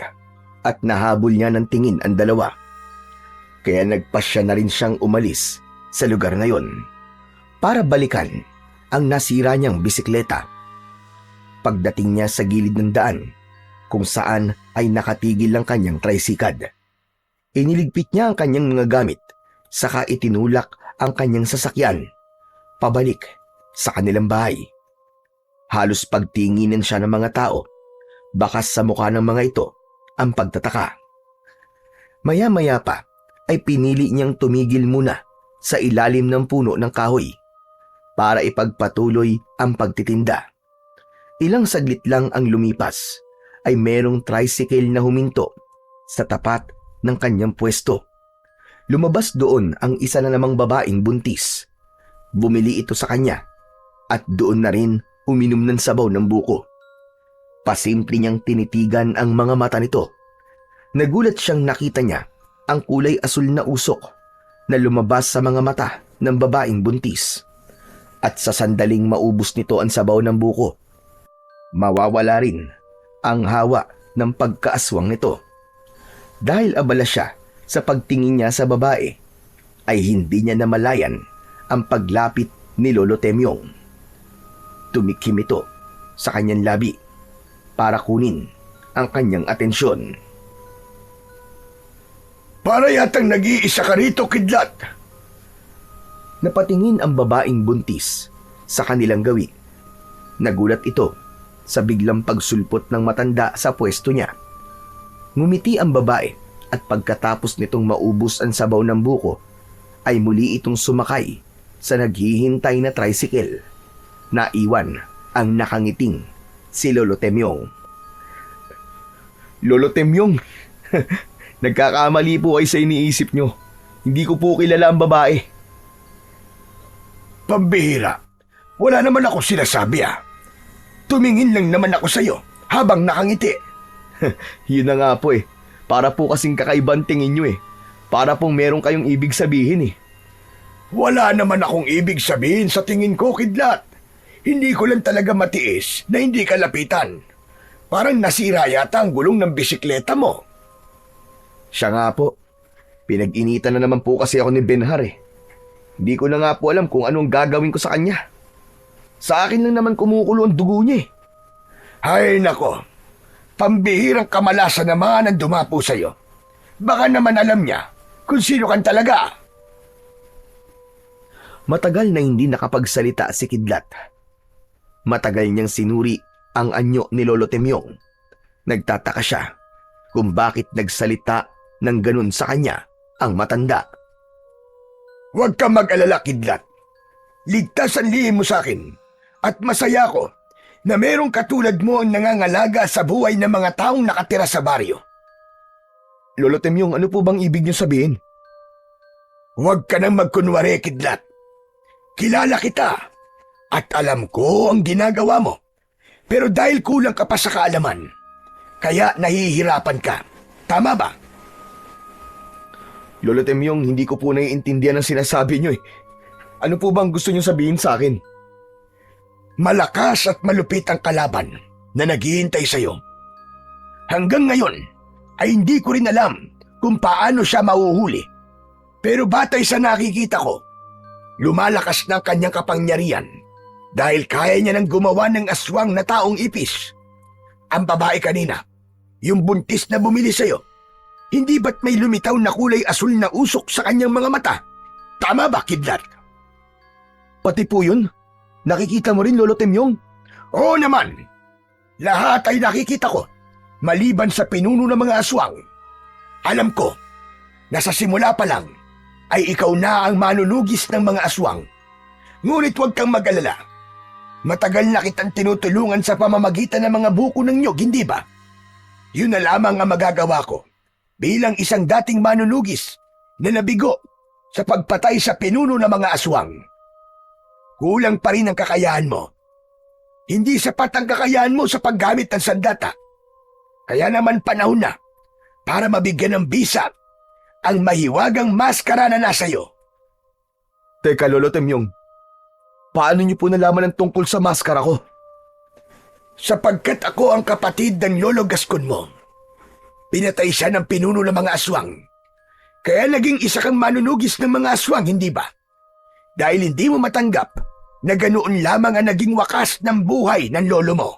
at nahabol niya ng tingin ang dalawa. Kaya nagpasya na rin siyang umalis sa lugar na yon para balikan ang nasira niyang bisikleta. Pagdating niya sa gilid ng daan kung saan ay nakatigil ang kanyang tricycle, iniligpit niya ang kanyang mga gamit saka itinulak ang kanyang sasakyan pabalik sa kanilang bahay. Halos pagtinginan siya ng mga tao. Bakas sa mukha ng mga ito ang pagtataka. Maya-maya pa ay pinili niyang tumigil muna sa ilalim ng puno ng kahoy para ipagpatuloy ang pagtitinda. Ilang saglit lang ang lumipas ay merong tricycle na huminto sa tapat ng kanyang pwesto. Lumabas doon ang isa na namang babaeng buntis. Bumili ito sa kanya at doon na rin uminom ng sabaw ng buko. Pasimple niyang tinitigan ang mga mata nito. Nagulat siyang nakita niya ang kulay asul na usok na lumabas sa mga mata ng babaeng buntis. At sa sandaling maubos nito ang sabaw ng buko, mawawala rin ang hawa ng pagkaaswang nito. Dahil abala siya sa pagtingin niya sa babae, ay hindi niya namalayan ang paglapit ni Lolo Temyong. Tumikim ito sa kanyang labi para kunin ang kanyang atensyon.
Para yatang nag-iisa ka rito, kidlat.
Napatingin ang babaeng buntis sa kanilang gawi. Nagulat ito sa biglang pagsulpot ng matanda sa pwesto niya. Ngumiti ang babae at pagkatapos nitong maubos ang sabaw ng buko, ay muli itong sumakay sa naghihintay na tricycle. Naiwan ang nakangiting si Lolo Temyong.
Lolo Temyong, nagkakamali po kayo sa iniisip nyo. Hindi ko po kilala ang babae.
Pambihira. Wala naman ako sinasabi Tumingin lang naman ako sa'yo habang nakangiti.
Yun na nga po eh. Para po kasing kakaibang tingin nyo eh. Para pong meron kayong ibig sabihin eh.
Wala naman akong ibig sabihin sa tingin ko, kidlat. Hindi ko lang talaga matiis na hindi ka lapitan. Parang nasira yata ang gulong ng bisikleta mo.
Siya nga po. Pinag-initan na naman po kasi ako ni Benhar eh. Hindi ko na nga po alam kung anong gagawin ko sa kanya. Sa akin lang naman kumukulo ang dugo niya eh.
Ay nako, pambihirang kamalasan naman ang dumapo sa'yo. Baka naman alam niya kung sino kan talaga.
Matagal na hindi nakapagsalita si Kidlat. Matagal niyang sinuri ang anyo ni Lolo Temyong. Nagtataka siya kung bakit nagsalita ng ganun sa kanya ang matanda.
Huwag kang mag-alala, kidlat. Ligtas ang lihim mo sa akin at masaya ko na merong katulad mo ang nangangalaga sa buhay ng mga taong nakatira sa baryo.
Lolo Temyong, ano po bang ibig niyo sabihin?
Huwag ka nang magkunwari, kidlat. Kilala kita at alam ko ang ginagawa mo. Pero dahil kulang ka pa sa kaalaman, kaya nahihirapan ka. Tama ba?
Lolo Temyong, hindi ko po naiintindihan ang sinasabi niyo eh. Ano po bang gusto niyo sabihin sa akin?
Malakas at malupit ang kalaban na naghihintay sa'yo. Hanggang ngayon ay hindi ko rin alam kung paano siya mauhuli. Pero batay sa nakikita ko, lumalakas ng kanyang kapangyarihan dahil kaya niya nang gumawa ng aswang na taong ipis. Ang babae kanina, yung buntis na bumili sa'yo, hindi ba't may lumitaw na kulay asul na usok sa kanyang mga mata? Tama ba, kidlat?
Pati po yun? Nakikita mo rin, Lolo Temyong?
Oo naman. Lahat ay nakikita ko, maliban sa pinuno ng mga aswang. Alam ko na sa simula pa lang ay ikaw na ang manunugis ng mga aswang. Ngunit huwag kang mag-alala. Matagal na kitang tinutulungan sa pamamagitan ng mga buko ng nyog, hindi ba? Yun na lamang ang magagawa ko bilang isang dating manunugis na nabigo sa pagpatay sa pinuno ng mga aswang. Kulang pa rin ang kakayahan mo. Hindi sapat ang kakayahan mo sa paggamit ng sandata. Kaya naman panahon na para mabigyan ng bisa ang mahiwagang maskara na nasa iyo.
Teka, Lolo Temyong. Paano niyo po nalaman ang tungkol sa maskara ko?
Sapagkat ako ang kapatid ng Lolo Gascon mo. Pinatay siya ng pinuno ng mga aswang. Kaya naging isa kang manunugis ng mga aswang, hindi ba? Dahil hindi mo matanggap na ganoon lamang ang naging wakas ng buhay ng lolo mo.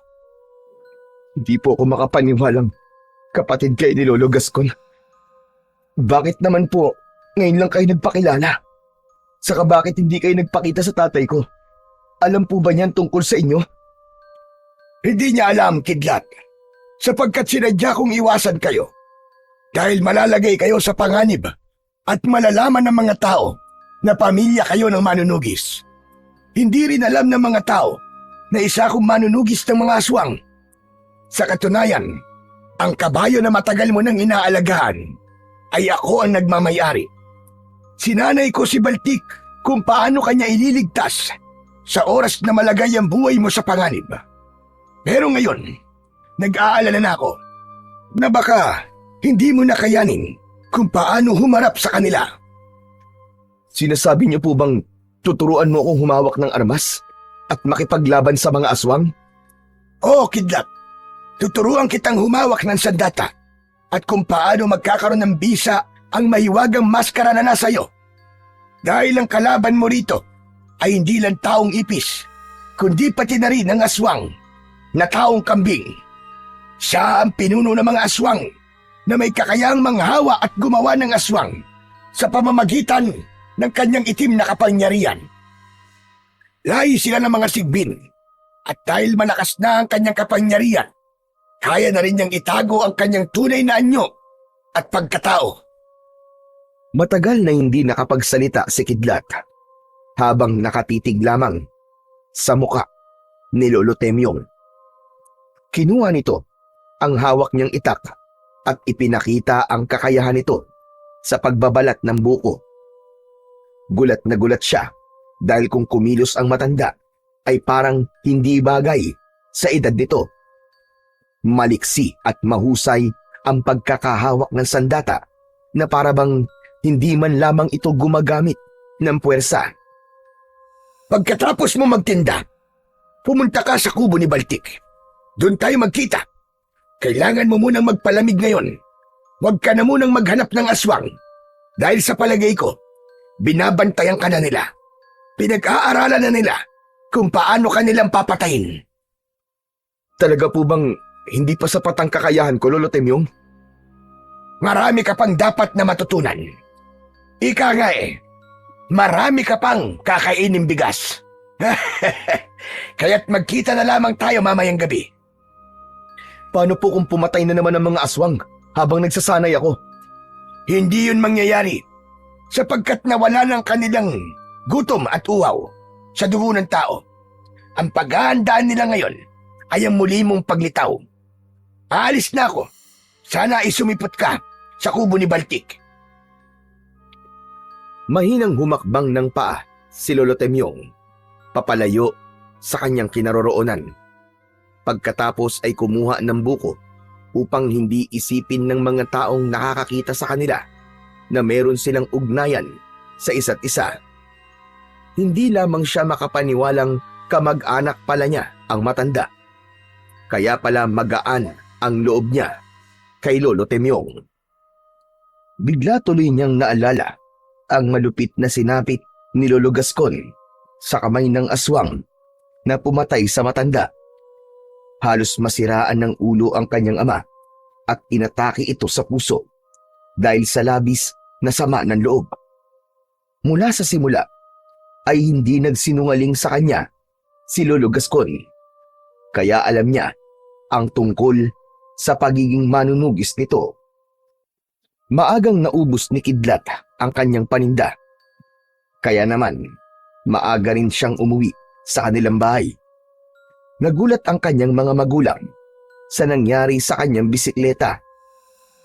Hindi po ako makapaniwalang kapatid kayo ni Lolo Gascon. Bakit naman po ngayon lang kayo nagpakilala? Saka bakit hindi kayo nagpakita sa tatay ko? Alam po ba niyan tungkol sa inyo?
Hindi niya alam, kidlat, sapagkat sinadya kong iwasan kayo. Dahil malalagay kayo sa panganib at malalaman ng mga tao na pamilya kayo ng manunugis. Hindi rin alam ng mga tao na isa akong manunugis ng mga aswang. Sa katunayan, ang kabayo na matagal mo nang inaalagaan ay ako ang nagmamayari. Sinanay ko si Baltik kung paano kanya ililigtas sa oras na malagay ang buhay mo sa panganib. Pero ngayon, nag-aalala na ako na baka hindi mo nakayanin kung paano humarap sa kanila.
Sinasabi niyo po bang tuturuan mo akong humawak ng armas at makipaglaban sa mga aswang?
Oo, Kidlat. Tuturuan kitang humawak ng sandata at kung paano magkakaroon ng bisa ang mahiwagang maskara na nasa iyo. Dahil ang kalaban mo rito ay hindi lang taong ipis, kundi pati na rin ang aswang na taong kambing. Siya ang pinuno ng mga aswang na may kakayahang manghawa at gumawa ng aswang sa pamamagitan ng kanyang itim na kapangyarihan. Lahi sila ng mga sigbin at dahil malakas na ang kanyang kapangyarihan, kaya na rin niyang itago ang kanyang tunay na anyo at pagkatao.
Matagal na hindi nakapagsalita si Kidlat habang nakatitig lamang sa muka ni Lolo Temyong. Kinuha nito ang hawak niyang itak at ipinakita ang kakayahan nito sa pagbabalat ng buko. Gulat na gulat siya dahil kung kumilos ang matanda ay parang hindi bagay sa edad nito. Maliksi at mahusay ang pagkakahawak ng sandata na parabang hindi man lamang ito gumagamit ng puwersa.
Pagkatapos mo magtinda, pumunta ka sa kubo ni Baltik. Doon tayo magkita. Kailangan mo munang magpalamig ngayon. Huwag ka na munang maghanap ng aswang. Dahil sa palagay ko, binabantayan ka na nila. Pinag-aaralan na nila kung paano ka nilang papatayin.
Talaga po bang hindi pa sapat ang kakayahan ko, Lolo Temyong?
Marami ka pang dapat na matutunan. Ika nga marami ka pang kakainin bigas. Kaya't magkita na lamang tayo mamayang gabi.
Paano po kung pumatay na naman ang mga aswang habang nagsasanay ako?
Hindi yun mangyayari sapagkat nawala ng kanilang gutom at uhaw sa dugo ng tao. Ang paghahandaan nila ngayon ay ang muli mong paglitaw. Aalis na ako. Sana ay sumipot ka sa kubo ni Baltik.
Mahinang humakbang ng paa si Lolo Temyong papalayo sa kanyang kinaroroonan. Pagkatapos ay kumuha ng buko upang hindi isipin ng mga taong nakakakita sa kanila na meron silang ugnayan sa isa't isa. Hindi lamang siya makapaniwalang kamag-anak pala niya ang matanda. Kaya pala magaan ang loob niya kay Lolo Temyong. Bigla tuloy niyang naalala ang malupit na sinapit ni Lolo Gascon sa kamay ng aswang na pumatay sa matanda. Halos masiraan ng ulo ang kanyang ama at inatake ito sa puso dahil sa labis na sama ng loob. Mula sa simula ay hindi nagsinungaling sa kanya si Lolo Gascon. Kaya alam niya ang tungkol sa pagiging manunugis nito. Maagang naubos ni Kidlat ang kanyang paninda. Kaya naman, maaga rin siyang umuwi sa kanilang bahay. Nagulat ang kanyang mga magulang sa nangyari sa kanyang bisikleta.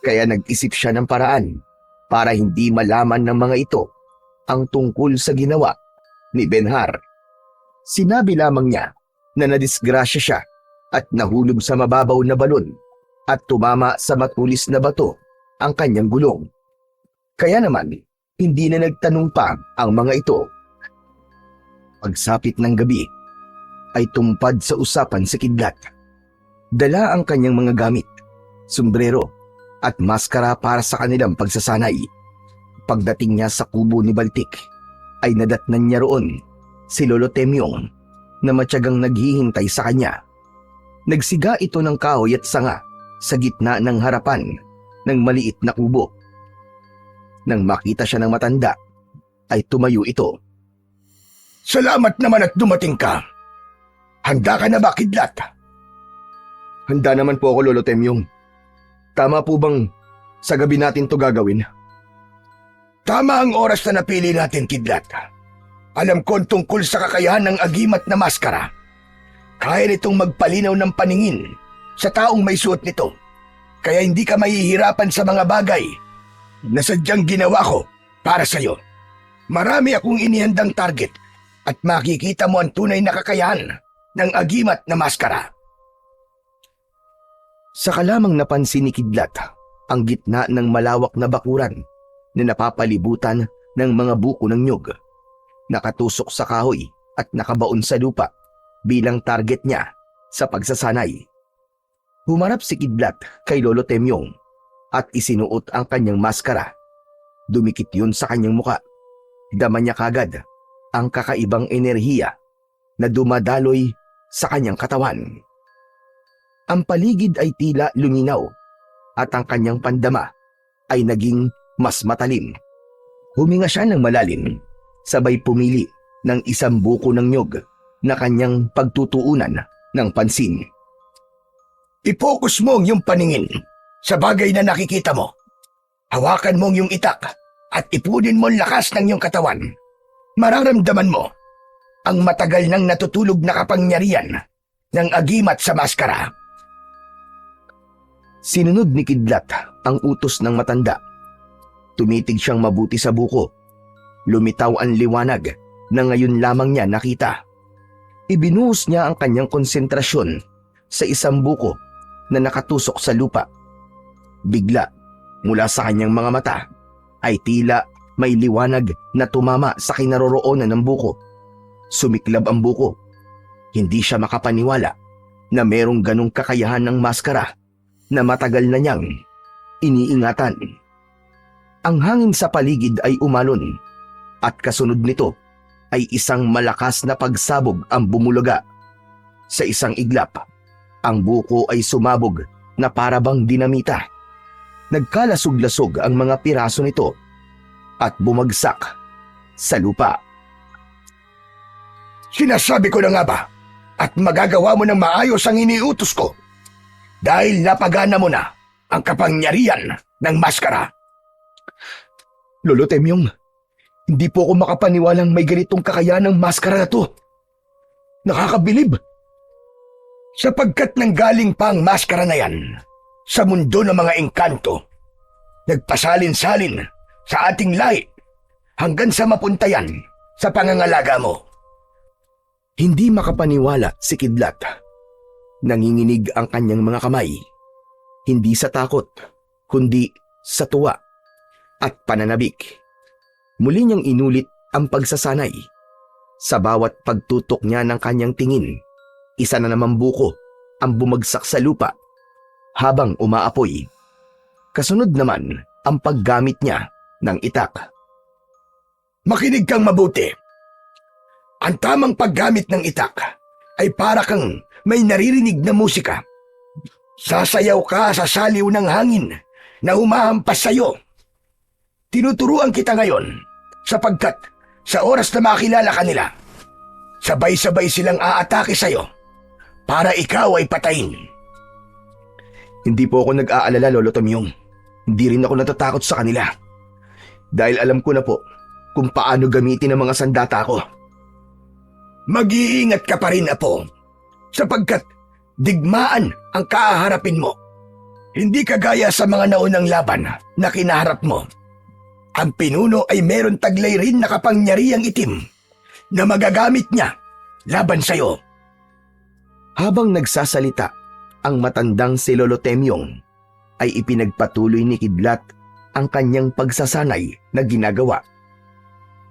Kaya nag-isip siya ng paraan para hindi malaman ng mga ito ang tungkol sa ginawa ni Benhar. Sinabi lamang niya na nadisgrasya siya at nahulog sa mababaw na balon at tumama sa matulis na bato ang kanyang gulong. Kaya naman, hindi na nagtanong pa ang mga ito. Pagsapit ng gabi, ay tumpad sa usapan si Kidlat. Dala ang kanyang mga gamit, sombrero at maskara para sa kanilang pagsasanay. Pagdating niya sa kubo ni Baltik, ay nadatnan niya roon si Lolo Temyong na matyagang naghihintay sa kanya. Nagsiga ito ng kahoy at sanga sa gitna ng harapan ng maliit na kubo. Nang makita siya ng matanda, ay tumayo ito.
Salamat naman at dumating ka. Handa ka na ba, Kidlat?
Handa naman po ako, Lolo Temyong. Tama po bang sa gabi natin to gagawin?
Tama ang oras na napili natin, Kidlat. Alam ko tungkol sa kakayahan ng agimat na maskara. Kaya nitong magpalinaw ng paningin sa taong may suot nito. Kaya hindi ka mahihirapan sa mga bagay na sadyang ginawa ko para sa'yo. Marami akong inihandang target at makikita mo ang tunay na kakayahan ng agimat na maskara.
Saka lamang napansin ni Kidlat ang gitna ng malawak na bakuran na napapalibutan ng mga buko ng nyug, nakatusok sa kahoy at nakabaon sa lupa bilang target niya sa pagsasanay. Humarap si Kidlat kay Lolo Temyong at isinuot ang kanyang maskara. Dumikit yun sa kanyang muka. Dama niya kagad ang kakaibang enerhiya na dumadaloy sa kanyang katawan. Ang paligid ay tila luminaw at ang kanyang pandama ay naging mas matalim. Huminga siya ng malalim, sabay pumili ng isang buko ng nyog na kanyang pagtutuunan ng pansin.
I-focus mo ang iyong paningin sa bagay na nakikita mo. Hawakan mo ang iyong itak at ipunin mo ang lakas ng iyong katawan. Mararamdaman mo ang matagal nang natutulog na kapangyarihan ng agimat sa maskara.
Sinunod ni Kidlat ang utos ng matanda. Tumitig siyang mabuti sa buko. Lumitaw ang liwanag na ngayon lamang niya nakita. Ibinuhos niya ang kanyang konsentrasyon sa isang buko na nakatusok sa lupa. Bigla, mula sa kanyang mga mata, ay tila may liwanag na tumama sa kinaroroonan ng buko. Sumiklab ang buko. Hindi siya makapaniwala na merong ganong kakayahan ng maskara na matagal na niyang iniingatan. Ang hangin sa paligid ay umalon at kasunod nito ay isang malakas na pagsabog ang bumulaga. Sa isang iglap, ang buko ay sumabog na parabang dinamita. Nagkalasog-lasog ang mga piraso nito at bumagsak sa lupa.
Sinasabi ko na nga ba at magagawa mo ng maayos ang iniutos ko dahil napagana mo na ang kapangyarihan ng maskara.
Lolo Temyong, hindi po ako makapaniwalang may ganitong kakayahan ng maskara na to. Nakakabilib.
Sapagkat nanggaling pa ang maskara na yan sa mundo ng mga engkanto, nagpasalin-salin sa ating lahi hanggang sa mapunta yan sa pangangalaga mo.
Hindi makapaniwala si Kidlat. Nanginginig ang kanyang mga kamay. Hindi sa takot, kundi sa tuwa at pananabik. Muli niyang inulit ang pagsasanay. Sa bawat pagtutok niya ng kanyang tingin, isa na namang buko ang bumagsak sa lupa habang umaapoy. Kasunod naman ang paggamit niya ng itak.
Makinig kang mabuti. Ang tamang paggamit ng itak ay para kang may naririnig na musika. Sasayaw ka sa saliw ng hangin na humahampas sa'yo. Tinuturuan kita ngayon sapagkat sa oras na makilala ka nila, sabay-sabay silang aatake sa'yo para ikaw ay patayin.
Hindi po ako nag-aalala, Lolo Tomyong. Hindi rin ako natatakot sa kanila. Dahil alam ko na po kung paano gamitin ang mga sandata ko.
Mag-iingat ka pa rin, Apo, sapagkat digmaan ang kaaharapin mo. Hindi kagaya sa mga naunang laban na kinaharap mo. Ang pinuno ay meron taglay rin na kapangyarihang itim na magagamit niya laban sa'yo.
Habang nagsasalita, ang matandang si Lolo Temyong ay ipinagpatuloy ni Kidlat ang kanyang pagsasanay na ginagawa.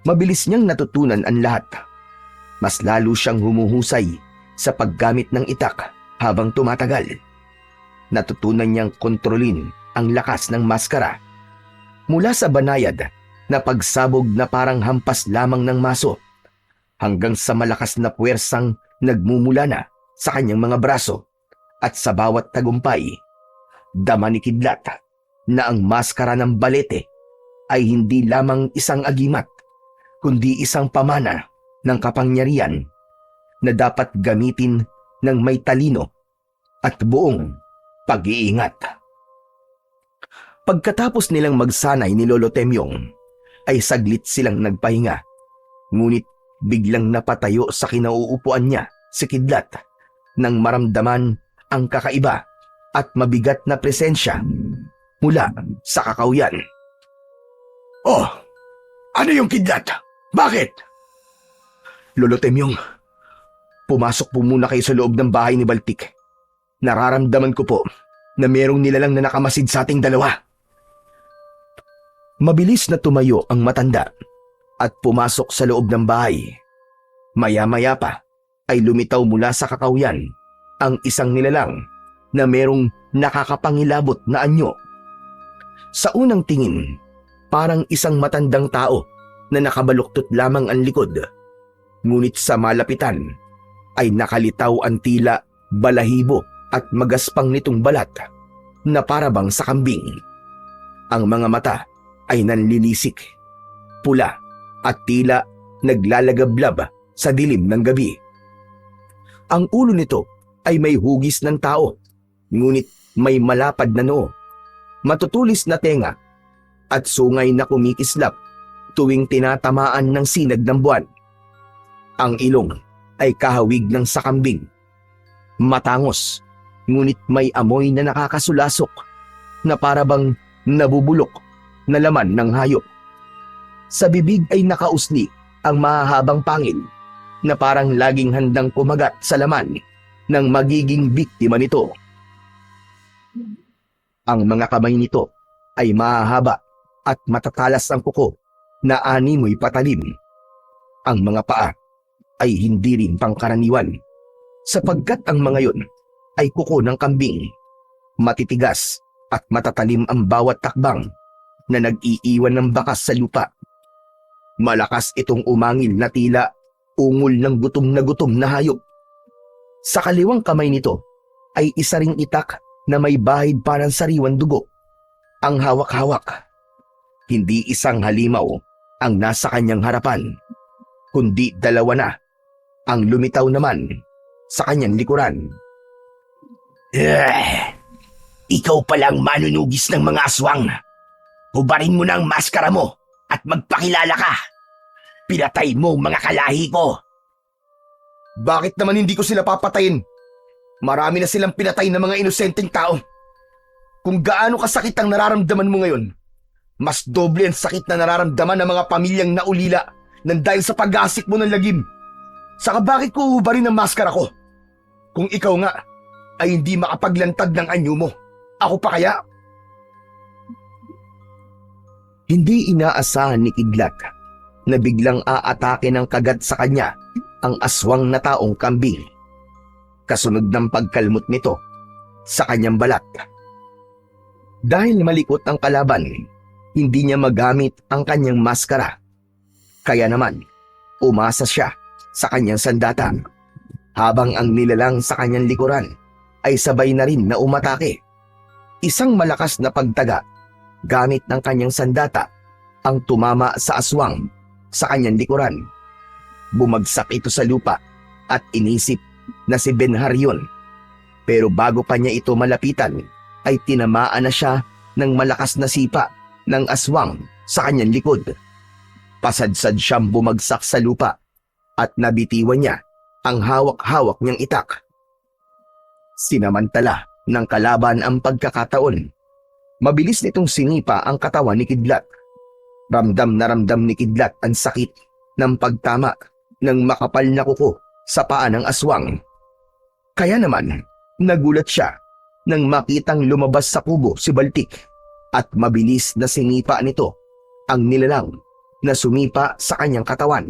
Mabilis niyang natutunan ang lahat. Mas lalo siyang humuhusay sa paggamit ng itak habang tumatagal. Natutunan niyang kontrolin ang lakas ng maskara. Mula sa banayad na pagsabog na parang hampas lamang ng maso hanggang sa malakas na puwersang nagmumula na sa kanyang mga braso at sa bawat tagumpay, dama ni Kidlat na ang maskara ng balete ay hindi lamang isang agimat kundi isang pamana ng kapangyarihan na dapat gamitin ng may talino at buong pag-iingat. Pagkatapos nilang magsanay ni Lolo Temyong, ay saglit silang nagpahinga. Ngunit biglang napatayo sa kinauupuan niya si Kidlat nang maramdaman ang kakaiba at mabigat na presensya mula sa kakauyan.
Oh, Ano yung kidlat? Bakit?
Lolo Temyong, pumasok po muna kayo sa loob ng bahay ni Baltik. Nararamdaman ko po na merong nilalang na nakamasid sa ating dalawa. Mabilis na tumayo ang matanda at pumasok sa loob ng bahay. Maya-maya pa ay lumitaw mula sa kakawyan ang isang nilalang na merong nakakapangilabot na anyo. Sa unang tingin, parang isang matandang tao na nakabaluktot lamang ang likod. Ngunit sa malapitan ay nakalitaw ang tila, balahibo at magaspang nitong balat na parabang sa kambing. Ang mga mata ay nanlilisik, pula at tila naglalagablab sa dilim ng gabi. Ang ulo nito ay may hugis ng tao, ngunit may malapad na noo, matutulis na tenga at sungay na kumikislap tuwing tinatamaan ng sinag ng buwan. Ang ilong ay kahawig ng sakambing. Matangos, ngunit may amoy na nakakasulasok na parabang nabubulok na laman ng hayop. Sa bibig ay nakausli ang mahahabang pangil na parang laging handang kumagat sa laman ng magiging biktima nito. Ang mga kamay nito ay mahahaba at matatalas ang kuko na animoy patalim. Ang mga paa ay hindi rin pangkaraniwan sapagkat ang mga yon ay kuko ng kambing. Matitigas at matatalim ang bawat takbang na nag-iiwan ng bakas sa lupa. Malakas itong umangil na tila ungol ng gutom na hayop. Sa kaliwang kamay nito ay isa ring itak na may bahid parang sariwan dugo. Ang hawak-hawak, hindi isang halimaw ang nasa kanyang harapan, kundi dalawa na ang lumitaw naman sa kanyang likuran.
Ikaw palang manunugis ng mga aswang. Hubarin mo na ang maskara mo at magpakilala ka. Pinatay mo mga kalahi ko.
Bakit naman hindi ko sila papatayin? Marami na silang pinatay na mga inosenteng tao. Kung gaano kasakit ang nararamdaman mo ngayon, mas doble ang sakit na nararamdaman ng mga pamilyang naulila nang dahil sa pag-aasik mo ng lagim. Saka bakit ko uhubarin ang maskara ko? Kung ikaw nga ay hindi makapaglantad ng anyo mo, ako pa kaya? Hindi inaasahan ni Kidlat na biglang aatake ng kagat sa kanya ang aswang na taong kambing. Kasunod ng pagkalmot nito sa kanyang balat. Dahil malikot ang kalaban, hindi niya magamit ang kanyang maskara. Kaya naman, umasa siya sa kanyang sandata, habang ang nilalang sa kanyang likuran ay sabay na rin na umatake. Isang malakas na pagtaga gamit ng kanyang sandata ang tumama sa aswang sa kanyang likuran. Bumagsak ito sa lupa at inisip na si Benhar yun. Pero bago pa niya ito malapitan ay tinamaan na siya ng malakas na sipa ng aswang sa kanyang likod. Pasadsad siyang bumagsak sa lupa at nabitiwan niya ang hawak-hawak niyang itak. Sinamantala ng kalaban ang pagkakataon. Mabilis nitong sinipa ang katawan ni Kidlat. Ramdam na ramdam ni Kidlat ang sakit ng pagtama ng makapal na kuko sa paa ng aswang. Kaya naman, nagulat siya nang makitang lumabas sa kubo si Baltik at mabilis na sinipa nito ang nilalang na sumipa sa kanyang katawan.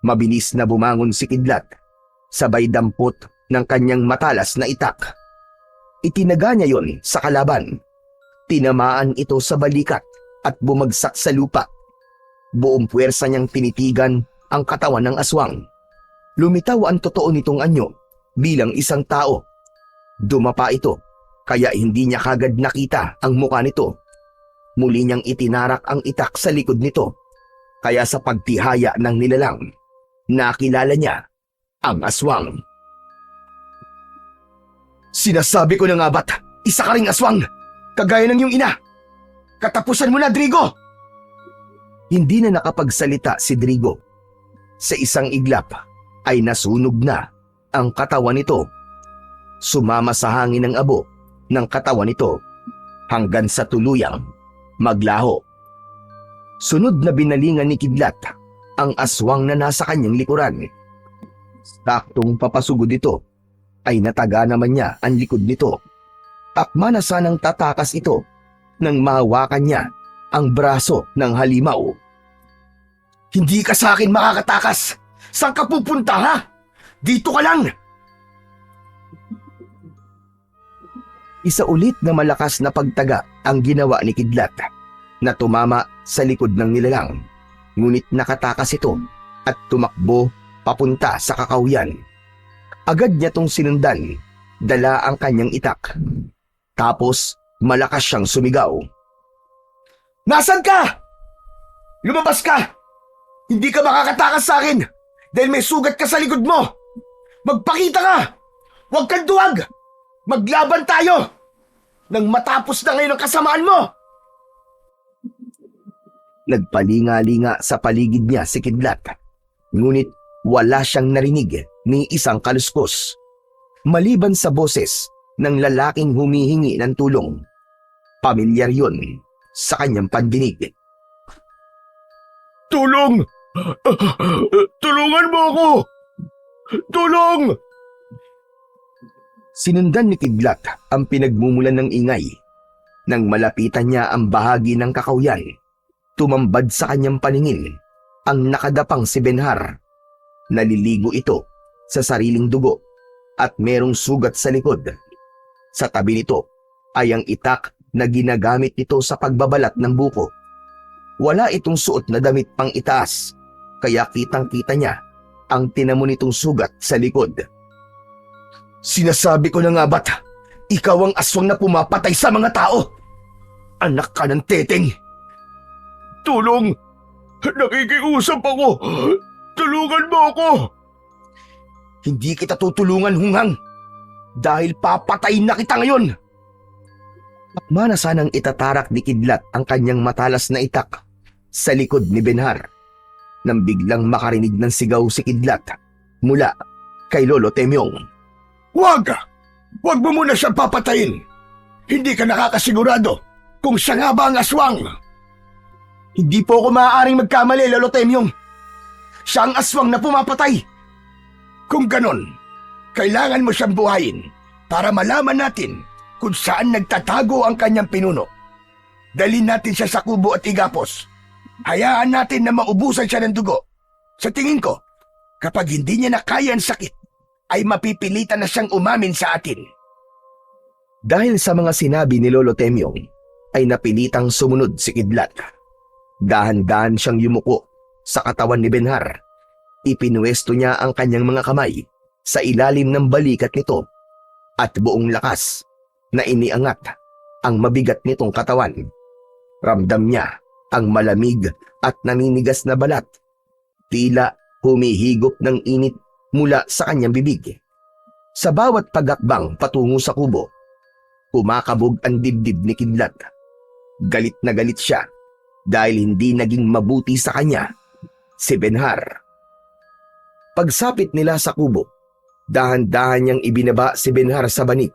Mabilis na bumangon si Kidlat, sabay dampot ng kanyang matalas na itak. Itinaga niya yon sa kalaban. Tinamaan ito sa balikat at bumagsak sa lupa. Buong puwersa niyang tinitigan ang katawan ng aswang. Lumitaw ang totoo nitong anyo bilang isang tao. Dumapa ito, kaya hindi niya kagad nakita ang mukha nito. Muli niyang itinarak ang itak sa likod nito, kaya sa pagtihaya ng nilalang, nakilala niya ang aswang. Sinasabi ko na nga ba't isa ka ring aswang, kagaya ng iyong ina. Katapusan mo na, Drigo! Hindi na nakapagsalita si Drigo. Sa isang iglap ay nasunog na ang katawan nito. Sumama sa hangin ng abo ng katawan nito hanggang sa tuluyang maglaho. Sunod na binalingan ni Kidlat ang aswang na nasa kanyang likuran. Saktong papasugod ito ay nataga naman niya ang likod nito. Akma na sanang tatakas ito nang mahawakan niya ang braso ng halimaw. Hindi ka sa akin makakatakas! Saan ka pupunta, ha? Dito ka lang! Isa ulit na malakas na pagtaga ang ginawa ni Kidlat na tumama sa likod ng nilalang. Ngunit nakatakas ito at tumakbo papunta sa kakawyan. Agad niya tong sinundan, dala ang kanyang itak. Tapos malakas siyang sumigaw. Nasaan ka? Lumabas ka! Hindi ka makakatakas sa akin dahil may sugat ka sa likod mo! Magpakita ka! Huwag kang duwag! Maglaban tayo! Nang matapos na ngayon ang kasamaan mo! Nagpalinga-linga sa paligid niya si Kidlat. Ngunit wala siyang narinig ni isang kaluskos. Maliban sa boses ng lalaking humihingi ng tulong. Pamilyar yun sa kanyang pandinig.
Tulong! Tulungan mo ako! Tulong!
Sinundan ni Kidlat ang pinagmumulan ng ingay. Nang malapitan niya ang bahagi ng kakawyan, tumambad sa kanyang paningin ang nakadapang si Benhar. Naliligo ito sa sariling dugo at merong sugat sa likod. Sa tabi nito ay ang itak na ginagamit nito sa pagbabalat ng buko. Wala itong suot na damit pang itaas, kaya kitang-kita niya ang tinamo nitong sugat sa likod. Sinasabi ko na nga ba't ikaw ang aswang na pumapatay sa mga tao? Anak ka ng teteng!
Tulong! Nakikiusap ako! Tulungan mo ako!
Hindi kita tutulungan, hunghang, dahil papatayin na kita ngayon! Akma na sanang itatarak ni Kidlat ang kanyang matalas na itak sa likod ni Benhar nang biglang makarinig ng sigaw si Kidlat mula kay Lolo Temyong.
Huwag! Huwag mo muna siyang papatayin! Hindi ka nakakasigurado kung siya nga ba ang aswang!
Hindi po ako maaaring magkamali, Lolo Temyong. Siya ang aswang na pumapatay.
Kung ganon, kailangan mo siyang buhayin para malaman natin kung saan nagtatago ang kanyang pinuno. Dalhin natin siya sa kubo at igapos. Hayaan natin na maubusan siya ng dugo. Sa tingin ko, kapag hindi niya na kaya ang sakit, ay mapipilitan na siyang umamin sa atin.
Dahil sa mga sinabi ni Lolo Temyong, ay napilitang sumunod si Kidlat. Dahan-dahan siyang yumuko sa katawan ni Benhar. Ipinuwesto niya ang kanyang mga kamay sa ilalim ng balikat nito at buong lakas na iniangat ang mabigat nitong katawan. Ramdam niya ang malamig at naninigas na balat. Tila humihigop ng init mula sa kanyang bibig. Sa bawat pagakbang patungo sa kubo, kumakabog ang dibdib ni Kidlat. Galit na galit siya dahil hindi naging mabuti sa kanya si Benhar. Pagsapit nila sa kubo, dahan-dahan niyang ibinaba si Benhar sa banit.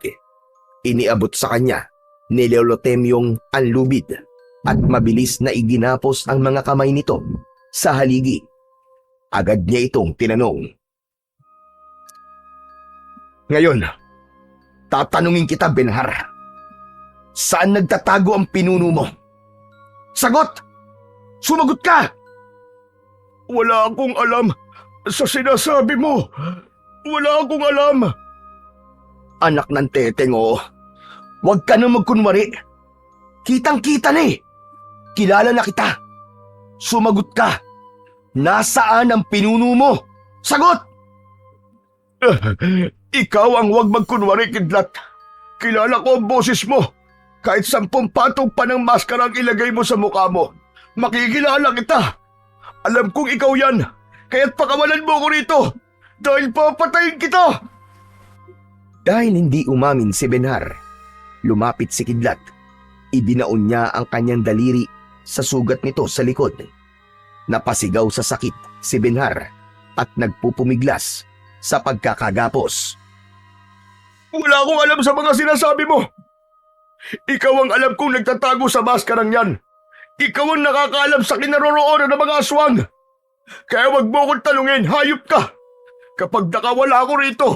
Iniabot sa kanya ni Lolo Temyong ang lubid at mabilis na iginapos ang mga kamay nito sa haligi. Agad niya itong tinanong. Ngayon, tatanungin kita, Benhar. Saan nagtatago ang pinuno mo? Sagot! Sumagot ka!
Wala akong alam sa sinasabi mo. Wala akong alam.
Anak ng teteng, oh. Huwag ka na magkunwari. Kitang-kita na eh. Kilala na kita. Sumagot ka. Nasaan ang pinuno mo? Sagot!
Ikaw ang huwag magkunwari, Kidlat. Kilala ko ang boses mo. Kahit 10 patong pa ng maskara ang ilagay mo sa mukha mo, makikilala kita. Alam kong ikaw yan, kaya't pakawalan mo ko rito, dahil papatayin kita.
Dahil hindi umamin si Benhar, lumapit si Kidlat. Ibinaon niya ang kanyang daliri sa sugat nito sa likod. Napasigaw sa sakit si Benhar at nagpupumiglas sa pagkakagapos.
Wala akong alam sa mga sinasabi mo. Ikaw ang alam kong nagtatago sa maskarang yan.
Ikaw ang nakakaalam sa kinaroroonan ng mga aswang. Kaya wag mo akong talungin, hayop ka. Kapag nakawala ako rito,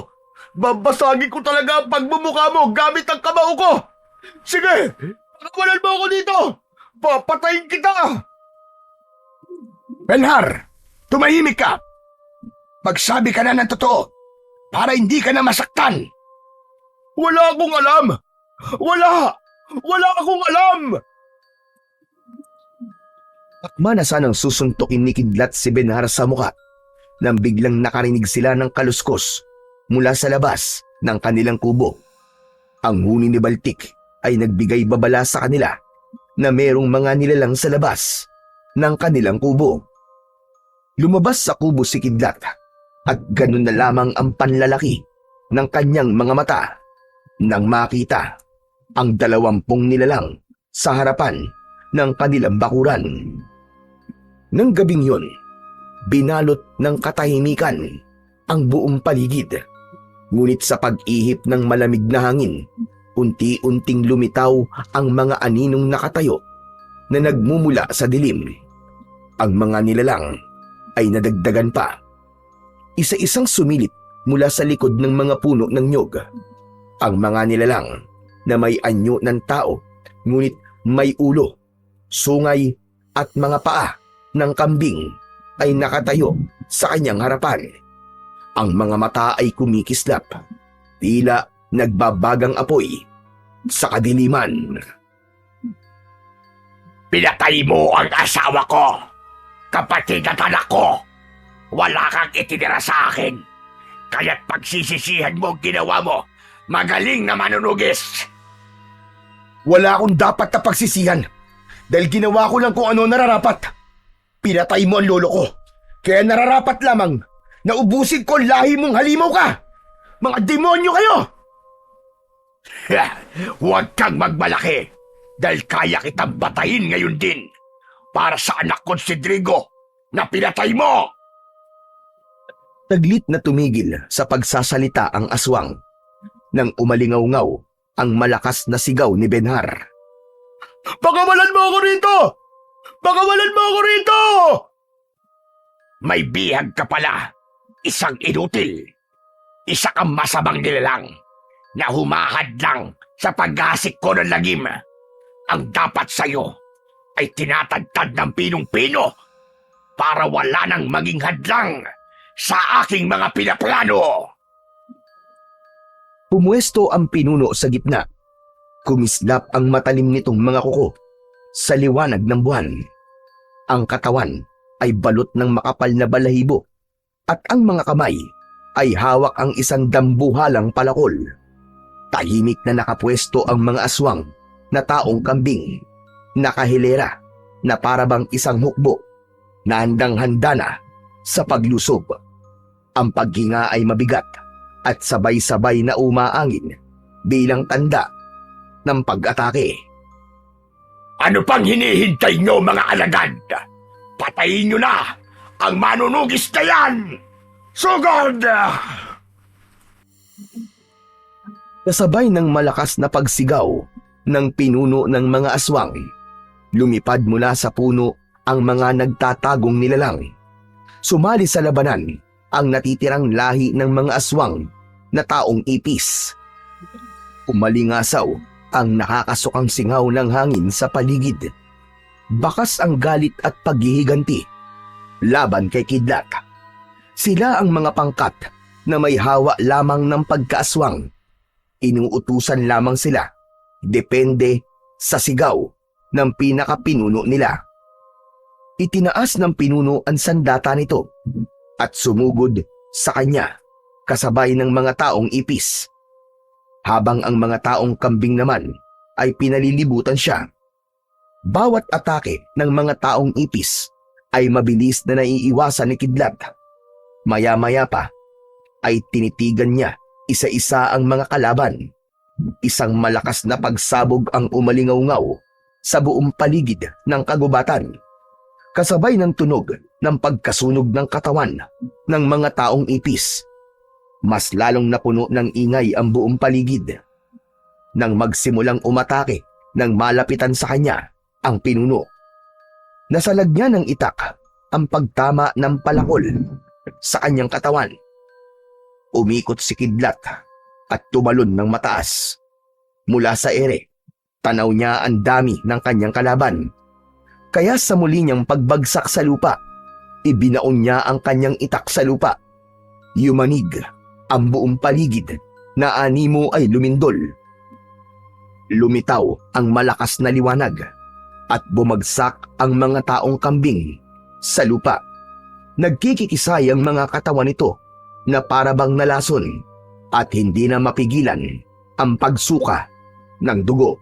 babasagin ko talaga ang pagmumukha mo gamit ang kamao ko. Sige, pakawalan mo ako dito. Papatayin kita.
Benhar, tumahimik ka. Magsabi ka na ng totoo para hindi ka na masaktan.
Wala akong alam. Wala akong alam.
Akma na sanang susuntukin ni Kidlat si Benhar sa muka nang biglang nakarinig sila ng kaluskos mula sa labas ng kanilang kubo. Ang huni ni Baltik ay nagbigay babala sa kanila na merong mga nilalang sa labas ng kanilang kubo. Lumabas sa kubo si Kidlat at ganun na lamang ang panlalaki ng kanyang mga mata nang makita ang 20 nilalang sa harapan ng kanilang bakuran. Nang gabing yun, binalot ng katahimikan ang buong paligid. Ngunit sa pag-ihip ng malamig na hangin, unti-unting lumitaw ang mga aninong nakatayo na nagmumula sa dilim. Ang mga nilalang ay nadagdagan pa. Isa-isang sumilip mula sa likod ng mga puno ng nyog. Ang mga nilalang na may anyo ng tao, ngunit may ulo, sungay at mga paa ng kambing ay nakatayo sa kanyang harapan. Ang mga mata ay kumikislap, tila nagbabagang apoy sa kadiliman.
Pinatay mo ang asawa ko, kapatid at anak ko. Wala kang itinira sa akin. Kaya't pagsisisihan mo ang ginawa mo, magaling na manunugis.
Wala akong dapat na pagsisihan dahil ginawa ko lang kung ano nararapat. Pinatay mo ang lolo ko, kaya nararapat lamang na ubusin ko ang lahi mong halimaw ka. Mga demonyo kayo!
Huwag kang magmalaki dahil kaya kitang batayin ngayon din para sa anak kong si Drigo na pinatay mo.
Taglit na tumigil sa pagsasalita ang aswang nang umalingaw-ngaw ang malakas na sigaw ni Benhar.
Pakawalan mo ako rito! Pakawalan mo ako rito!
May bihag ka pala, isang inutil. Isa kang masamang nilalang na humahad lang sa paggasik ko ng lagim. Ang dapat sa'yo ay tinatagtad ng pinong-pino para wala nang maging hadlang sa aking mga pinaplano.
Pumuesto ang pinuno sa gitna. Kumislap ang matalim nitong mga kuko sa liwanag ng buwan. Ang katawan ay balot ng makapal na balahibo at ang mga kamay ay hawak ang isang dambuhalang palakol. Tahimik na nakapwesto ang mga aswang na taong kambing, nakahilera na parabang isang hukbo na handang-handa na sa paglusob. Ang paghinga ay mabigat at sabay-sabay na umaangin bilang tanda ng pag-atake.
Ano pang hinihintay nyo, mga alagad? Patayin nyo na ang manunugis na yan! Sugod!
Kasabay ng malakas na pagsigaw ng pinuno ng mga aswang, lumipad mula sa puno ang mga nagtatagong nilalang. Sumali sa labanan ang natitirang lahi ng mga aswang na taong ipis. Umalingasaw ang nakakasukang singaw ng hangin sa paligid. Bakas ang galit at paghihiganti laban kay Kidlat. Sila ang mga pangkat na may hawa lamang ng pagkaaswang. Inuutusan lamang sila, depende sa sigaw ng pinakapinuno nila. Itinaas ng pinuno ang sandata nito at sumugod sa kanya kasabay ng mga taong ipis. Habang ang mga taong kambing naman ay pinalilibutan siya. Bawat atake ng mga taong ipis ay mabilis na naiiwasan ni Kidlat. Maya-maya pa ay tinitigan niya isa-isa ang mga kalaban. Isang malakas na pagsabog ang umalingaw-ngaw sa buong paligid ng kagubatan. Kasabay ng tunog ng pagkasunog ng katawan ng mga taong ipis. Mas lalong napuno ng ingay ang buong paligid. Nang magsimulang umatake nang malapitan sa kanya ang pinuno, Nasalag niya ng itak ang pagtama ng palakol sa kanyang katawan. Umikot si Kidlat at tumalon ng mataas. Mula sa ere, tanaw niya ang dami ng kanyang kalaban. Kaya sa muli niyang pagbagsak sa lupa, ibinaon niya ang kanyang itak sa lupa. Yumanig ang buong paligid na animo ay lumindol. Lumitaw ang malakas na liwanag at bumagsak ang mga taong kambing sa lupa. Nagkikikisay ang mga katawan nito na parabang nalason at hindi na mapigilan ang pagsuka ng dugo.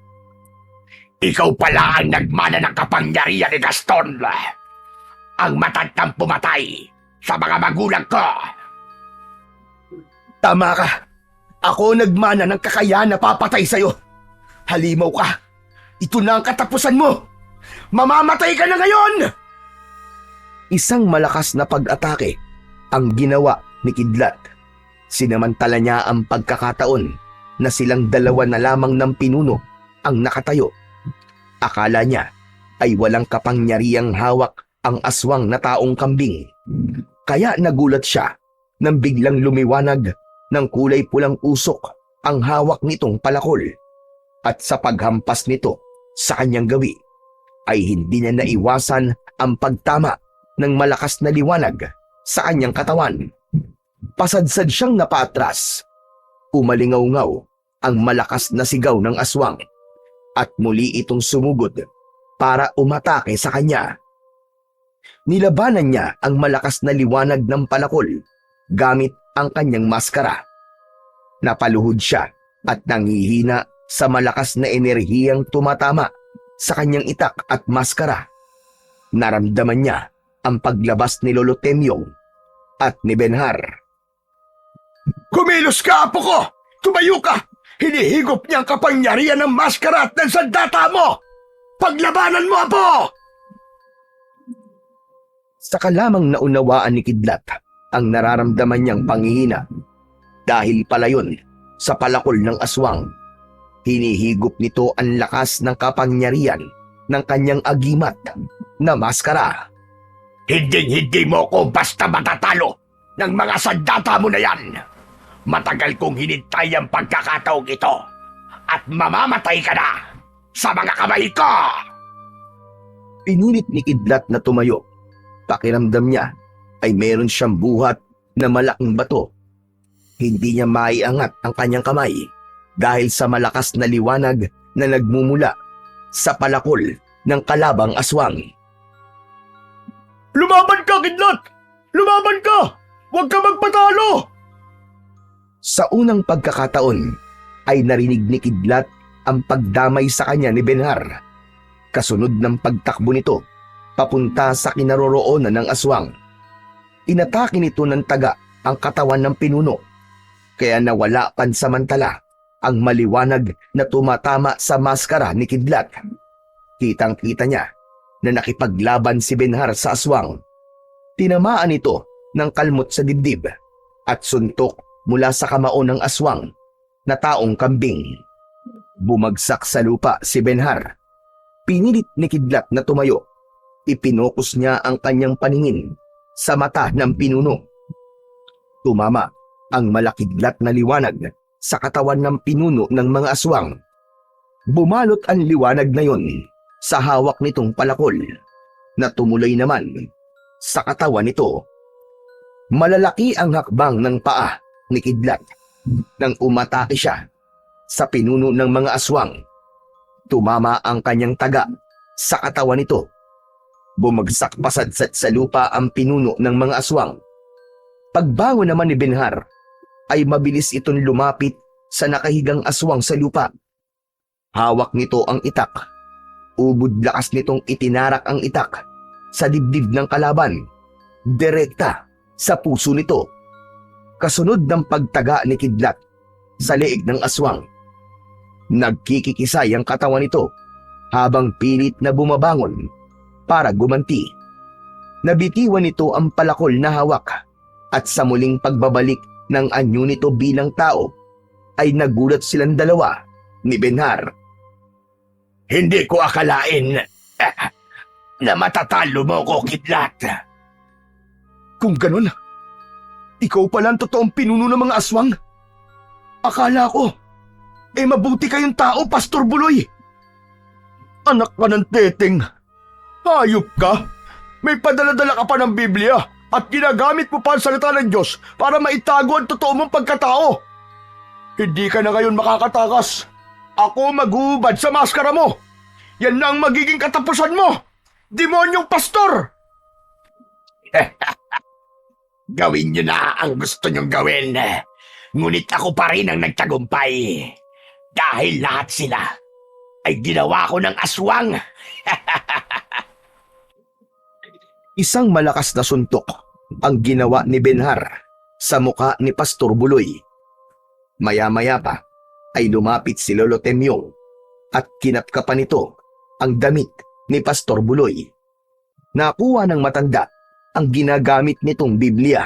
Ikaw pala ang nagmana ng kapangyarihan ni Gaston. Ang matandang pumatay sa mga magulang ko.
Tama ka. Ako nagmana ng kakayahan na papatay sa'yo. Halimaw ka. Ito na ang katapusan mo. Mamamatay ka na ngayon! Isang malakas na pag-atake ang ginawa ni Kidlat. Sinamantala niya ang pagkakataon na silang dalawa na lamang ng pinuno ang nakatayo. Akala niya ay walang kapangyarihang hawak ang aswang na taong kambing. Kaya nagulat siya nang biglang lumiwanag ng kulay pulang usok ang hawak nitong palakol. At sa paghampas nito sa kanyang gawi, ay hindi niya naiwasan ang pagtama ng malakas na liwanag sa kanyang katawan. Pasadsad siyang napaatras. Umalingaw-ngaw ang malakas na sigaw ng aswang at muli itong sumugod para umatake sa kanya. Nilabanan niya ang malakas na liwanag ng palakol gamit ang kanyang maskara. Napaluhod siya at nangihina sa malakas na enerhiyang tumatama sa kanyang itak at maskara. Naramdaman niya ang paglabas ni Lolo Temyong at ni Benhar.
Kumilos ka, apo ko! Tumayo ka! Hinihigop niya ang kapangyarihan ng maskara at ng sandata mo! Paglabanan mo, apo!
Saka lamang naunawaan ni Kidlat ang nararamdaman niyang panghihina. Dahil pala yun sa palakol ng aswang. Hinihigop nito ang lakas ng kapangyarihan ng kanyang agimat na maskara.
Hinding-hindi mo ko basta matatalo ng mga sandata mo na yan. Matagal kong hinintay ang pagkakataong ito at mamamatay ka na sa mga kamay ko!
Pinilit ni Kidlat na tumayo. Pakiramdam niya ay meron siyang buhat na malaking bato. Hindi niya maiangat ang kanyang kamay dahil sa malakas na liwanag na nagmumula sa palakol ng kalabang aswang.
Lumaban ka, Kidlat! Lumaban ka! Huwag ka magpatalo!
Sa unang pagkakataon ay narinig ni Kidlat ang pagdamay sa kanya ni Benhar. Kasunod ng pagtakbo nito papunta sa kinaroroonan ng aswang. Inatake nito ng taga ang katawan ng pinuno, kaya nawala pansamantala ang maliwanag na tumatama sa maskara ni Kidlat. Kitang-kita niya na nakipaglaban si Benhar sa aswang. Tinamaan ito ng kalmot sa dibdib at suntok mula sa kamao ng aswang na taong kambing. Bumagsak sa lupa si Benhar. Pinilit ni Kidlat na tumayo. Ipinokus niya ang kanyang paningin sa mata ng pinuno. Tumama ang malakidlat na liwanag sa katawan ng pinuno ng mga aswang. Bumalot ang liwanag na yon sa hawak nitong palakol na tumuloy naman sa katawan nito. Malalaki ang hakbang ng paa ni Kidlat nang umatake siya sa pinuno ng mga aswang. Tumama ang kanyang taga sa katawan nito. Bumagsak pasadsat sa lupa ang pinuno ng mga aswang. Pagbangon naman ni Benhar, ay mabilis itong lumapit sa nakahigang aswang sa lupa. Hawak nito ang itak. Ubod lakas nitong itinarak ang itak sa dibdib ng kalaban, direkta sa puso nito. Kasunod ng pagtaga ni Kidlat sa leeg ng aswang. Nagkikikisay ang katawan nito habang pilit na bumabangon para gumanti. Nabitiwan nito ang palakol na hawak at sa muling pagbabalik ng anyo nito bilang tao ay nagulat silang dalawa ni Benhar.
Hindi ko akalain na matatalo mo ko, Kidlat.
Kung ganun, ikaw pala ang totoong pinuno ng mga aswang. Akala ko, mabuti kayong tao, Pastor Buloy. Anak ka ng teteng. Hayop ka. May padala-dala ka pa ng Biblia at ginagamit mo pa ang salita ng Diyos para maitago ang totoo mong pagkatao. Hindi ka na ngayon makakatakas. Ako maghuhubad sa maskara mo. Yan na ang magiging katapusan mo. Demonyong pastor!
Gawin niyo na ang gusto niyong gawin. Ngunit ako pa rin ang nagtagumpay. Dahil lahat sila ay ginawa ko ng aswang.
Isang malakas na suntok ang ginawa ni Benhar sa muka ni Pastor Buloy. Maya-maya pa ay lumapit si Lolo Temyong at kinapkapan nito ang damit ni Pastor Buloy. Nakuha ng matanda ang ginagamit nitong Biblia.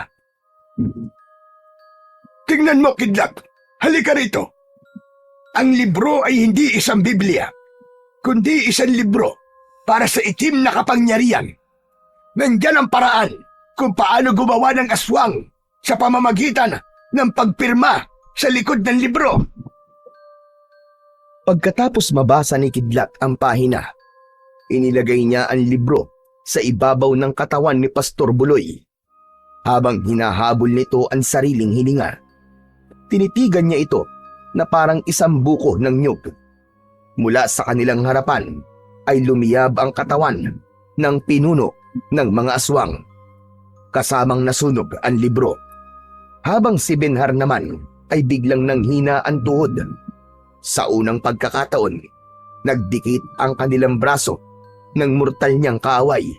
Tingnan mo, Kidlat. Halika rito. Ang libro ay hindi isang Biblia, kundi isang libro para sa itim na kapangyarihan. Nandyan ang paraan kung paano gumawa ng aswang sa pamamagitan ng pagpirma sa likod ng libro.
Pagkatapos mabasa ni Kidlat ang pahina, inilagay niya ang libro sa ibabaw ng katawan ni Pastor Buloy. Habang hinahabol nito ang sariling hininga, tinitigan niya ito na parang isang buko ng nyug. Mula sa kanilang harapan ay lumiyab ang katawan ng pinuno ng mga aswang. Kasamang nasunog ang libro. Habang si Benhar naman ay biglang nanghina ang tuhod. Sa unang pagkakataon, nagdikit ang kanilang braso ng mortal niyang kaaway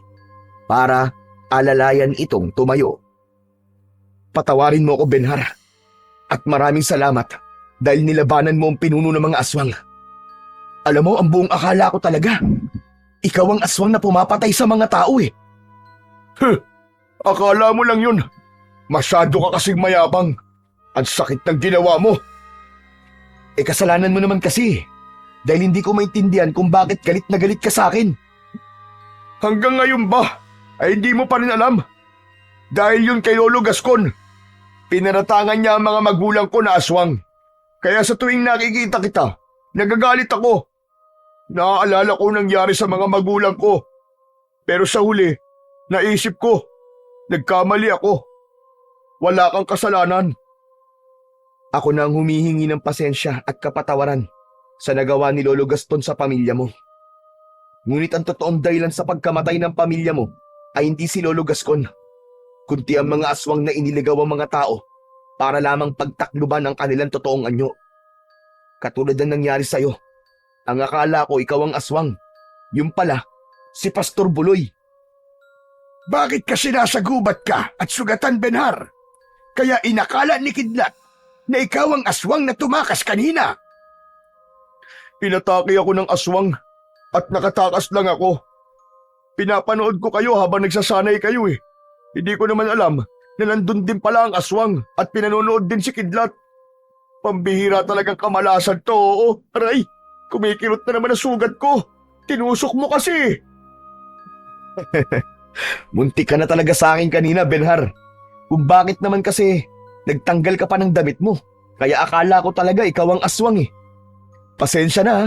para alalayan itong tumayo. Patawarin mo ako, Benhar, at maraming salamat dahil nilabanan mo ang pinuno ng mga aswang. Alam mo, ang buong akala ko talaga, ikaw ang aswang na pumapatay sa mga tao eh.
Akala mo lang yun. Masyado ka kasing mayabang. Ang sakit ng ginawa mo.
Kasalanan mo naman kasi dahil hindi ko maintindihan kung bakit galit na galit ka sa akin.
Hanggang ngayon ba ay hindi mo pa rin alam? Dahil yun kay Lolo Gascon. Pinaratangan niya ang mga magulang ko na aswang. Kaya sa tuwing nakikita kita, nagagalit ako. Naaalala ko nangyari sa mga magulang ko. Pero sa huli, naisip ko, nagkamali ako. Wala kang kasalanan.
Ako na ang humihingi ng pasensya at kapatawaran sa nagawa ni Lolo Gaston sa pamilya mo. Ngunit ang totoong dahilan sa pagkamatay ng pamilya mo ay hindi si Lolo Gascon, kundi ang mga aswang na iniligaw ang mga tao para lamang pagtakluban ang kanilang totoong anyo. Katulad ng nangyari sa'yo, ang akala ko ikaw ang aswang. Yung pala, si Pastor Buloy.
Bakit ka sinasagubat ka at sugatan, Benhar? Kaya inakala ni Kidlat na ikaw ang aswang na tumakas kanina.
Inatake ako ng aswang at nakatakas lang ako. Pinapanood ko kayo habang nagsasanay kayo eh. Hindi ko naman alam na nandun din pala ang aswang at pinanonood din si Kidlat. Pambihira talagang kamalasan to, oo. Aray, kumikirot na naman ang sugat ko. Tinusok mo kasi.
Muntik ka na talaga sa akin kanina, Benhar. Kung bakit naman kasi nagtanggal ka pa ng damit mo. Kaya akala ko talaga ikaw ang aswang eh. Pasensya na ha.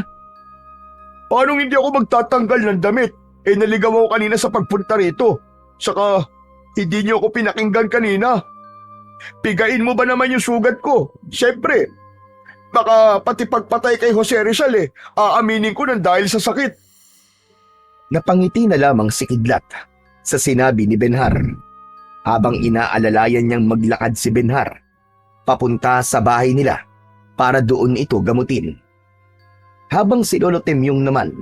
Paano hindi ako magtatanggal ng damit? Naligaw ako kanina sa pagpunta rito. Saka, hindi niyo ako pinakinggan kanina. Pigain mo ba naman yung sugat ko? Siyempre. Baka pati pagpatay kay Jose Rizal aaminin ko nang dahil sa sakit.
Napangiti na lamang si Kidlat sa sinabi ni Benhar habang inaalalayan niyang maglakad si Benhar papunta sa bahay nila para doon ito gamutin. Habang si Lolo Temyong naman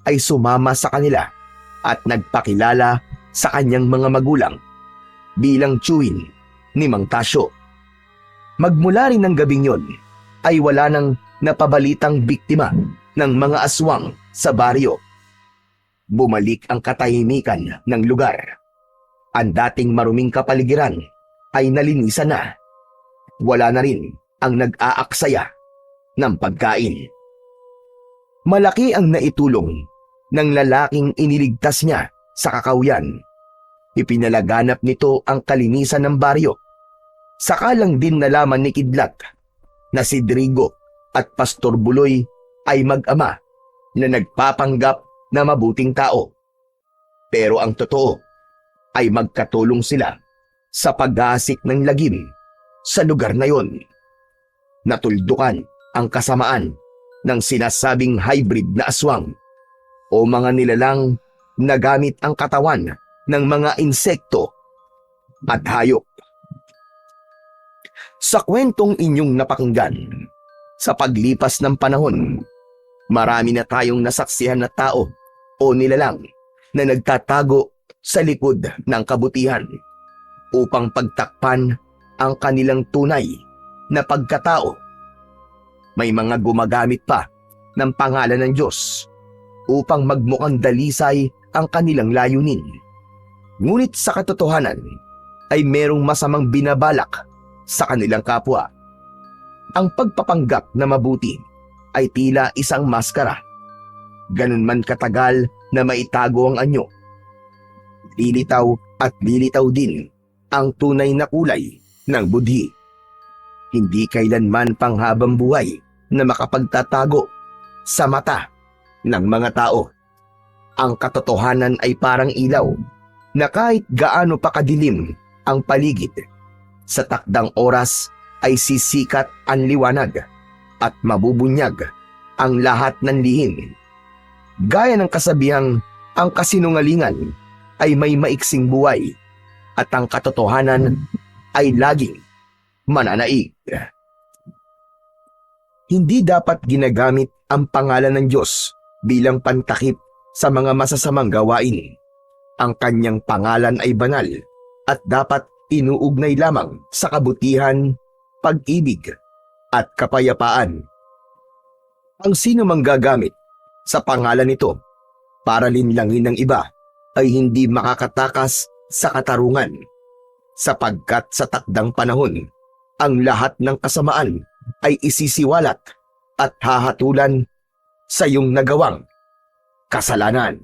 ay sumama sa kanila at nagpakilala sa kanyang mga magulang bilang tiyuhin ni Mang Tasyo. Magmula rin ng gabing yon ay wala nang napabalitang biktima ng mga aswang sa baryo. Bumalik ang katahimikan ng lugar. Ang dating maruming kapaligiran ay nalinisan na. Wala na rin ang nag-aaksaya ng pagkain. Malaki ang naitulong ng lalaking iniligtas niya sa kakauyan. Ipinalaganap nito ang kalinisan ng baryo. Saka lang din nalaman ni Kidlat na si Drigo at Pastor Buloy ay mag-ama na nagpapanggap na mabuting tao. Pero ang totoo ay magkatulong sila sa pag-aasik ng lagim sa lugar na yon. Natuldukan ang kasamaan ng sinasabing hybrid na aswang o mga nilalang na gamit ang katawan ng mga insekto at hayop. Sa kwentong inyong napakinggan, sa paglipas ng panahon, marami na tayong nasaksihan na tao o nilalang na nagtatago sa likod ng kabutihan upang pagtakpan ang kanilang tunay na pagkatao. May mga gumagamit pa ng pangalan ng Diyos upang magmukhang dalisay ang kanilang layunin. Ngunit sa katotohanan ay merong masamang binabalak sa kanilang kapwa. Ang pagpapanggap na mabuti ay tila isang maskara. Ganun man katagal na maitago ang anyo, lilitaw at lilitaw din ang tunay na kulay ng budhi. Hindi kailanman panghabang buhay na makapagtatago sa mata ng mga tao. Ang katotohanan ay parang ilaw na kahit gaano pa kadilim ang paligid, sa takdang oras ay sisikat ang liwanag at mabubunyag ang lahat ng lihim. Gaya ng kasabihang ang kasinungalingan ay may maiksing buhay at ang katotohanan ay laging mananaig. Hindi dapat ginagamit ang pangalan ng Diyos bilang pantakip sa mga masasamang gawain. Ang kanyang pangalan ay banal at dapat inuugnay lamang sa kabutihan, pag-ibig at kapayapaan. Ang sino mang gagamit sa pangalan nito para linlangin ng iba ay hindi makakatakas sa katarungan, sapagkat sa takdang panahon, ang lahat ng kasamaan ay isisiwalat at hahatulan sa iyong nagawang kasalanan.